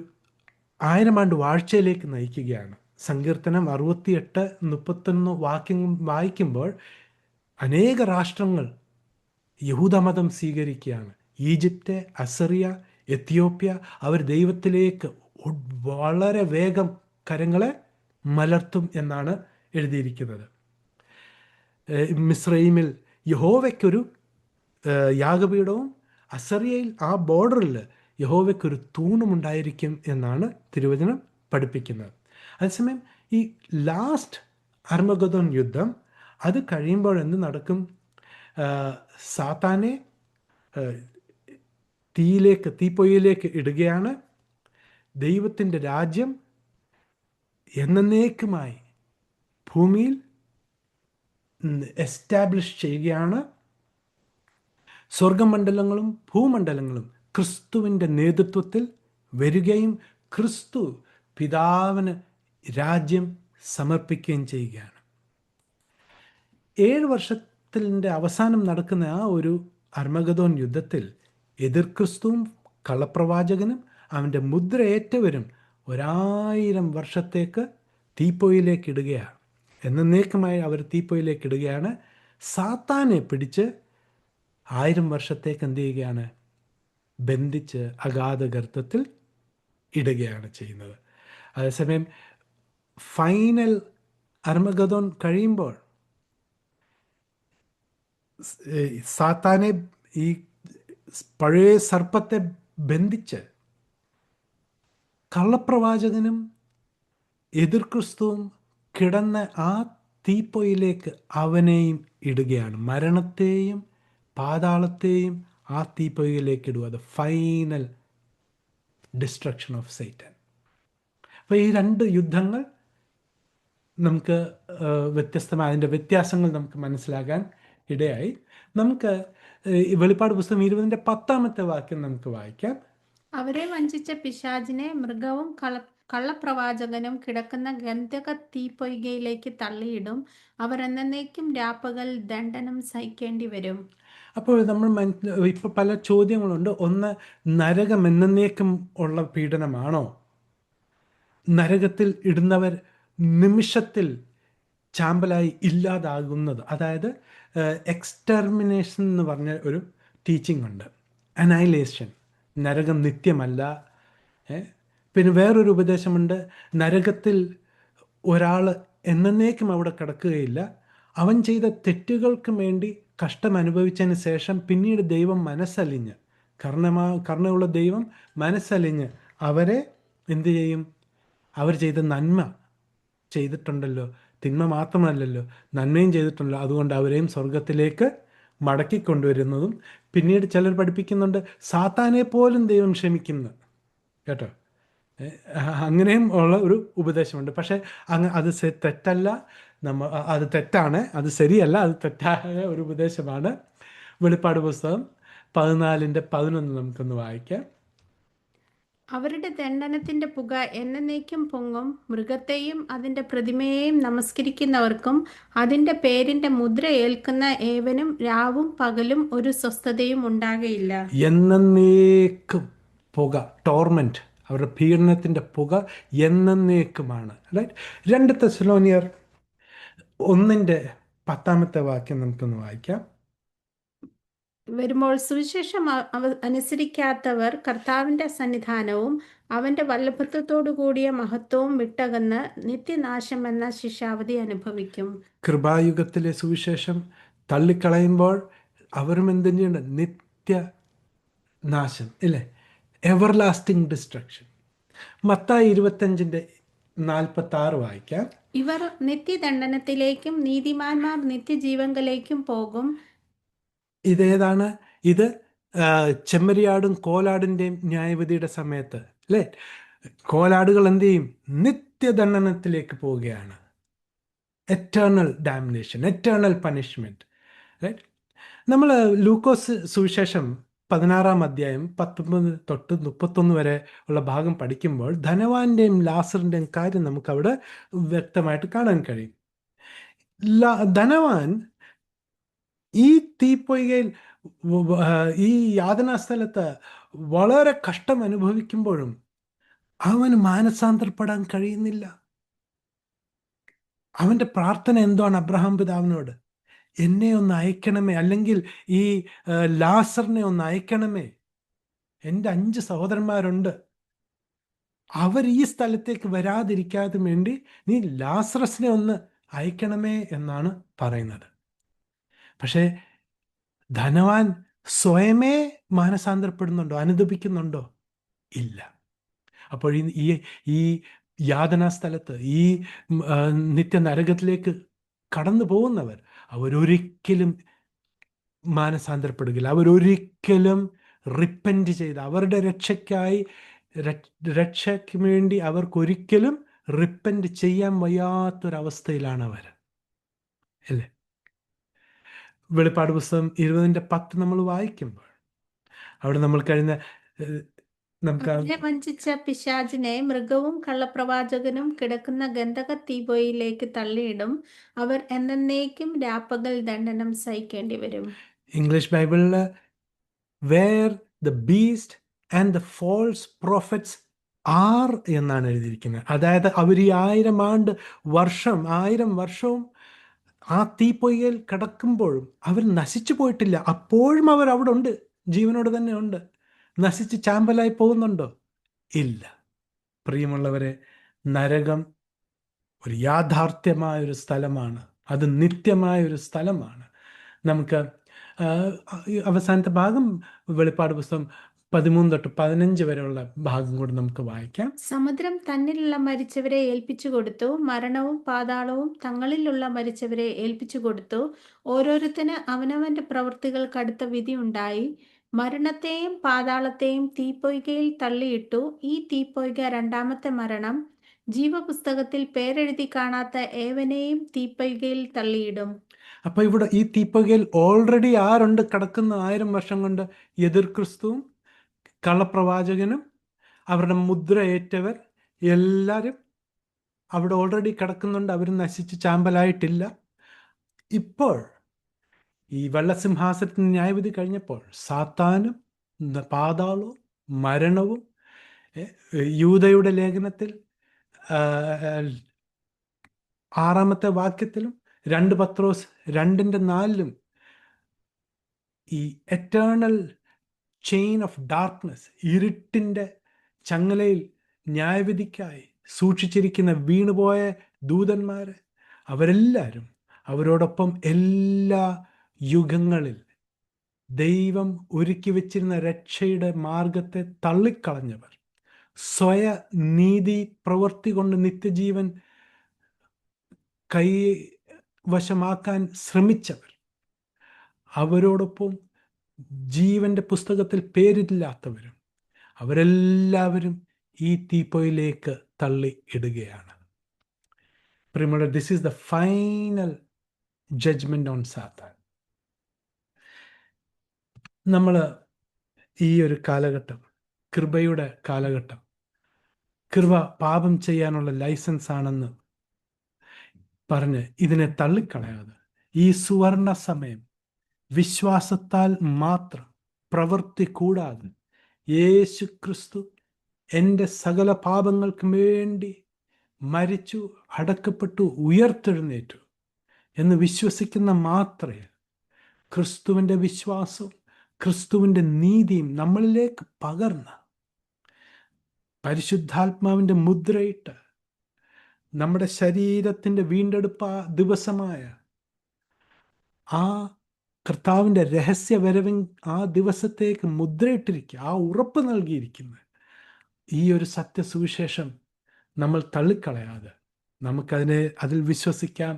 1000 ആണ്ട് വാഴ്ചയിലേക്ക് നയിക്കുകയാണ്. സങ്കീർത്തനം 68:31 വാക്യം വായിക്കുമ്പോൾ അനേക രാഷ്ട്രങ്ങൾ യഹൂദമതം സ്വീകരിക്കുകയാണ്. ഈജിപ്റ്റ്, അസറിയ, എത്യോപ്യ അവർ ദൈവത്തിലേക്ക് വളരെ വേഗം കരങ്ങളെ മലർത്തും എന്നാണ് എഴുതിയിരിക്കുന്നത്. മിസ്രൈമിൽ യഹോവയ്ക്കൊരു യാഗപീഠവും അസറിയയിൽ ആ ബോർഡറിൽ യഹോവയ്ക്കൊരു തൂണും ഉണ്ടായിരിക്കും എന്നാണ് തിരുവചനം പഠിപ്പിക്കുന്നത്. അതേസമയം ഈ ലാസ്റ്റ് അർമഗദോൻ യുദ്ധം അത് കഴിയുമ്പോൾ എന്ത് നടക്കും? സാത്താനെ തീപ്പൊയ്യിലേക്ക് ഇടുകയാണ്. ദൈവത്തിൻ്റെ രാജ്യം എന്നേക്കുമായി ഭൂമിയിൽ എസ്റ്റാബ്ലിഷ് ചെയ്യുകയാണ്. സ്വർഗമണ്ഡലങ്ങളും ഭൂമണ്ഡലങ്ങളും ക്രിസ്തുവിൻ്റെ നേതൃത്വത്തിൽ വരികയും ക്രിസ്തു പിതാവിന് രാജ്യം സമർപ്പിക്കുകയും ചെയ്യുകയാണ്. 7 വർഷത്തിൻ്റെ അവസാനം നടക്കുന്ന ആ ഒരു അർമഗദോൻ യുദ്ധത്തിൽ എതിർ ക്രിസ്തുവും കള്ളപ്രവാചകനും അവൻ്റെ മുദ്രയേറ്റവരും 1000 വർഷത്തേക്ക് തീപ്പൊയിലേക്ക് ഇടുകയാണ്. എന്നേക്കുമായി അവർ തീപ്പൊയിലേക്ക് ഇടുകയാണ്. സാത്താനെ പിടിച്ച് 1000 വർഷത്തേക്ക് എന്ത് ചെയ്യുകയാണ്? ബന്ധിച്ച് അഗാധ ഗർത്തത്തിൽ ഇടുകയാണ് ചെയ്യുന്നത്. അതേസമയം ഫൈനൽ അർമഗദോൻ കഴിയുമ്പോൾ സാത്താനെ, ഈ പഴയ സർപ്പത്തെ ബന്ധിച്ച് കള്ളപ്രവാചകനും എതിർ ക്രിസ്തുവും കിടന്ന ആ തീപ്പൊയിലേക്ക് അവനെയും ഇടുകയാണ്. മരണത്തെയും പാതാളത്തെയും ആ തീപ്പൊയിലേക്ക് ഇടുക. അത് ഫൈനൽ ഡിസ്ട്രക്ഷൻ ഓഫ് സൈറ്റൻ. അപ്പോൾ ഈ 2 യുദ്ധങ്ങൾ നമുക്ക് വ്യത്യസ്തമായ അതിൻ്റെ വ്യത്യാസങ്ങൾ നമുക്ക് മനസ്സിലാക്കാൻ ഇടയായി. നമുക്ക് ഈ വെളിപ്പാട് പുസ്തകം 20-10 വാക്യം നമുക്ക് വായിക്കാം.
അവരെ വഞ്ചിച്ച പിശാചിനെ മൃഗവും കള്ളപ്രവാചകനും കിടക്കുന്ന ഗന്ധക തീപ്പൊയ്കയിലേക്ക് തള്ളിയിടും. അവർ എന്നേക്കും രാപ്പകൽ ദണ്ഡനം സഹിക്കേണ്ടി വരും.
അപ്പോൾ നമ്മൾ ഇപ്പോൾ പല ചോദ്യങ്ങളുണ്ട്. ഒന്ന്, നരകം എന്നേക്കും ഉള്ള പീഡനമാണോ? നരകത്തിൽ ഇടുന്നവർ നിമിഷത്തിൽ ചാമ്പലായി ഇല്ലാതാകുന്നത്, അതായത് എക്സ്റ്റർമിനേഷൻ എന്ന് പറഞ്ഞ ഒരു ടീച്ചിങ് ഉണ്ട്. അനൈലേഷൻ, നരകം നിത്യമല്ല. പിന്നെ വേറൊരു ഉപദേശമുണ്ട്, നരകത്തിൽ ഒരാൾ എന്നേക്കും അവിടെ കിടക്കുകയില്ല. അവൻ ചെയ്ത തെറ്റുകൾക്ക് വേണ്ടി കഷ്ടം അനുഭവിച്ചതിന് ശേഷം പിന്നീട് ദൈവം മനസ്സലിഞ്ഞ്, കരുണയുള്ള ദൈവം മനസ്സലിഞ്ഞ് അവരെ എന്തു ചെയ്യും? അവർ ചെയ്ത നന്മ ചെയ്തിട്ടുണ്ടല്ലോ, തിന്മ മാത്രമല്ലല്ലോ, നന്മയും ചെയ്തിട്ടുണ്ടല്ലോ, അതുകൊണ്ട് അവരെയും സ്വർഗത്തിലേക്ക് മടക്കിക്കൊണ്ടുവരുന്നതും. പിന്നീട് ചിലർ പഠിപ്പിക്കുന്നുണ്ട് സാത്താനെ പോലും ദൈവം ക്ഷമിക്കുന്നു കേട്ടോ. അങ്ങനെയും ഉള്ള ഒരു ഉപദേശമുണ്ട്. പക്ഷേ അത് തെറ്റല്ല. അത് തെറ്റാണ്, അത് ശരിയല്ല, അത് തെറ്റായ ഒരു ഉപദേശമാണ്. വെളിപ്പാട് പുസ്തകം 14:11 നമുക്കൊന്ന് വായിക്കാം.
അവരുടെ ദണ്ഡനത്തിന്റെ പുക എന്നേക്കും പൊങ്ങും. മൃഗത്തെയും അതിന്റെ പ്രതിമയെയും നമസ്കരിക്കുന്നവർക്കും അതിന്റെ പേരിന്റെ മുദ്ര ഏൽക്കുന്ന ഏവനും രാവും പകലും ഒരു സ്വസ്ഥതയും ഉണ്ടാകയില്ല.
എന്നേക്കും പുക, ടോർമെന്റ്, അവരുടെ പീഡനത്തിന്റെ പുക എന്നേക്കുമാണ്. റൈറ്റ്. 2 തെസ്സലോനിയർ 1:10 വാക്യം നമുക്കൊന്ന് വായിക്കാം.
വരുമ്പോൾ സുവിശേഷം അനുസരിക്കാത്തവർ കർത്താവിന്റെ സന്നിധാനവും അവന്റെ വല്ലഭത്വത്തോടു കൂടിയ മഹത്വവും വിട്ടകന്ന് നിത്യനാശം എന്ന ശിക്ഷാവധി അനുഭവിക്കും.
കൃപായുഗത്തിലെ സുവിശേഷം തള്ളിക്കളയുമ്പോൾ അവരും എന്ത് ചെയ്യുന്നുണ്ട്? നിത്യനാശം, ഇല്ലേ? Everlasting destruction. മത്തായി 25:46 വായിക്കാം.
ഇവർ നിത്യദണ്ഡനത്തിലേക്കും നീതിമാന്മാർ നിത്യജീവങ്കലേക്കും പോകും.
ഇതേതാണ്? ഇത് ചെമ്മരിയാടും കോലാടിൻ്റെയും ന്യായവിധിയുടെ സമയത്ത്, അല്ലേ? കോലാടുകൾ എന്ത് ചെയ്യും? നിത്യദണ്ഡനത്തിലേക്ക് പോവുകയാണ്. Eternal damnation, eternal punishment. Right. നമ്മൾ ലൂക്കോസ് സുവിശേഷം 16 19-31 വരെ ഉള്ള ഭാഗം പഠിക്കുമ്പോൾ ധനവാന്റെയും ലാസറിൻ്റെയും കാര്യം നമുക്കവിടെ വ്യക്തമായിട്ട് കാണാൻ കഴിയും. ധനവാൻ ഈ തീപ്പൊയ്കയിൽ ഈ യാതനാ സ്ഥലത്ത് വളരെ കഷ്ടം അനുഭവിക്കുമ്പോഴും അവന് മാനസാന്തരപ്പെടാൻ കഴിയുന്നില്ല. അവന്റെ പ്രാർത്ഥന എന്താണ് അബ്രഹാം പിതാവിനോട്? എന്നെ ഒന്ന് അയക്കണമേ, അല്ലെങ്കിൽ ഈ ലാസറിനെ ഒന്ന് അയക്കണമേ. എൻ്റെ 5 സഹോദരന്മാരുണ്ട്, അവർ ഈ സ്ഥലത്തേക്ക് വരാതിരിക്കാതെ വേണ്ടി നീ ലാസറസിനെ ഒന്ന് അയക്കണമേ എന്നാണ് പറയുന്നത്. പക്ഷേ ധനവാൻ സ്വയമേ മാനസാന്തരപ്പെടുന്നുണ്ടോ, അനുദപിക്കുന്നുണ്ടോ? ഇല്ല. അപ്പോൾ ഈ ഈ യാതനാ സ്ഥലത്ത്, ഈ നിത്യനരകത്തിലേക്ക് കടന്നു പോകുന്നവർ, അവരൊരിക്കലും മാനസാന്തരപ്പെടുകയില്ല. അവരൊരിക്കലും റിപ്പൻറ്റ് ചെയ്ത് അവരുടെ രക്ഷയ്ക്ക് വേണ്ടി അവർക്കൊരിക്കലും റിപ്പൻറ്റ് ചെയ്യാൻ വയ്യാത്തൊരവസ്ഥയിലാണ് അവർ, അല്ലേ? വെളിപ്പാട് പുസ്തകം 20:10 നമ്മൾ വായിക്കുമ്പോൾ അവിടെ നമ്മൾ കഴിഞ്ഞ നമുക്ക്
അവരെ വഞ്ചിച്ച പിശാചിനെ മൃഗവും കള്ളപ്രവാചകനും കിടക്കുന്ന ഗന്ധക തീപ്പൊയ്യിലേക്ക് തള്ളിയിടും. അവർ എന്നേക്കും രാപ്പകൽ ദണ്ഡനം സഹിക്കേണ്ടി വരും.
ഇംഗ്ലീഷ് ബൈബിളിൽ where the beast and the false prophets are എന്നാണ് എഴുതിയിരിക്കുന്നത്. അതായത് അവർ ഈ 1000 വർഷവും ആ തീപ്പൊയ്യൽ കിടക്കുമ്പോഴും അവർ നശിച്ചു പോയിട്ടില്ല. അപ്പോഴും അവർ അവിടെ ഉണ്ട്, ജീവനോട് തന്നെ ഉണ്ട്. നശിച്ച് ചാമ്പലായി പോകുന്നുണ്ടോ? ഇല്ല. പ്രിയമുള്ളവരെ, നരകം ഒരു യാഥാർത്ഥ്യമായൊരു സ്ഥലമാണ്, അത് നിത്യമായൊരു സ്ഥലമാണ്. നമുക്ക് അവസാനത്തെ ഭാഗം വെളിപ്പാട് പുസ്തകം 13-15 വരെയുള്ള ഭാഗം കൂടി നമുക്ക് വായിക്കാം.
സമുദ്രം തന്നിലുള്ള മരിച്ചവരെ ഏൽപ്പിച്ചു കൊടുത്തു, മരണവും പാതാളവും തങ്ങളിലുള്ള മരിച്ചവരെ ഏൽപ്പിച്ചു കൊടുത്തു. ഓരോരുത്തന് അവനവന്റെ പ്രവൃത്തികൾക്ക് അടുത്ത വിധി ഉണ്ടായി. മരണത്തെയും പാതാളത്തെയും തീപ്പൊയ്കയിൽ തള്ളിയിട്ടു. ഈ തീപ്പൊയ്ക രണ്ടാമത്തെ മരണം. ജീവപുസ്തകത്തിൽ പേരെഴുതി കാണാത്ത ഏവനെയും തീപ്പൊയ്കയിൽ തള്ളിയിടും.
അപ്പൊ ഇവിടെ ഈ തീപ്പൊയ്കയിൽ ഓൾറെഡി ആരുണ്ട് കിടക്കുന്ന 1000 വർഷം കൊണ്ട്? എതിർ ക്രിസ്തുവും കള്ളപ്രവാചകനും അവരുടെ മുദ്രയേറ്റവർ എല്ലാവരും അവിടെ ഓൾറെഡി കിടക്കുന്നുണ്ട്. അവർ നശിച്ച് ചാമ്പലായിട്ടില്ല. ഇപ്പോൾ ഈ വെള്ളസിംഹാസനത്തിന് ന്യായവിധി കഴിഞ്ഞപ്പോൾ സാത്താനും പാതാളവും മരണവും, യൂദയുടെ ലേഖനത്തിൽ 6-ാമത്തെ വാക്യത്തിലും 2 പത്രോസ് 2:4 ഈ എറ്റേണൽ ചെയിൻ ഓഫ് ഡാർക്ക്നെസ്, ഇരുട്ടിൻ്റെ ചങ്ങലയിൽ ന്യായവിധിക്കായി സൂക്ഷിച്ചിരിക്കുന്ന വീണുപോയ ദൂതന്മാർ, അവരെല്ലാവരും അവരോടൊപ്പം എല്ലാ യുഗങ്ങളിൽ ദൈവം ഒരുക്കി വച്ചിരുന്ന രക്ഷയുടെ മാർഗത്തെ തള്ളിക്കളഞ്ഞവർ, സ്വയനീതി പ്രവൃത്തി കൊണ്ട് നിത്യജീവൻ കൈവശമാക്കാൻ ശ്രമിച്ചവർ, അവരോടൊപ്പം ജീവന്റെ പുസ്തകത്തിൽ പേരില്ലാത്തവരും, അവരെല്ലാവരും ഈ തീപ്പൊയിലേക്ക് തള്ളി ഇടുകയാണ്. പ്രിയമുള്ളവരെ, this is the final judgement on Satan. നമ്മൾ ഈ ഒരു കാലഘട്ടം കൃപയുടെ കാലഘട്ടം, കൃപ പാപം ചെയ്യാനുള്ള ലൈസൻസ് ആണെന്ന് പറഞ്ഞ് ഇതിനെ തള്ളിക്കളയാതെ ഈ സുവർണ സമയം വിശ്വാസത്താൽ മാത്രം, പ്രവൃത്തി കൂടാതെ, യേശു ക്രിസ്തു എൻ്റെ സകല പാപങ്ങൾക്കും വേണ്ടി മരിച്ചു, അടക്കപ്പെട്ടു, ഉയർത്തെഴുന്നേറ്റു എന്ന് വിശ്വസിക്കുന്ന മാത്രമേ ക്രിസ്തുവിൻ്റെ വിശ്വാസവും ക്രിസ്തുവിൻ്റെ നീതിയും നമ്മളിലേക്ക് പകർന്ന് പരിശുദ്ധാത്മാവിൻ്റെ മുദ്രയിട്ട് നമ്മുടെ ശരീരത്തിൻ്റെ വീണ്ടെടുപ്പ് ദിവസമായ ആ കർത്താവിൻ്റെ രഹസ്യ വരവിൻ ആ ദിവസത്തേക്ക് മുദ്രയിട്ടിരിക്കുക, ആ ഉറപ്പ് നൽകിയിരിക്കുന്നത് ഈ ഒരു സത്യസുവിശേഷം നമ്മൾ തള്ളിക്കളയാതെ അതിൽ വിശ്വസിക്കാം.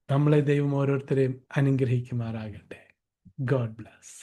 നമ്മളെ ദൈവം ഓരോരുത്തരെയും അനുഗ്രഹിക്കുമാറാകട്ടെ. God bless.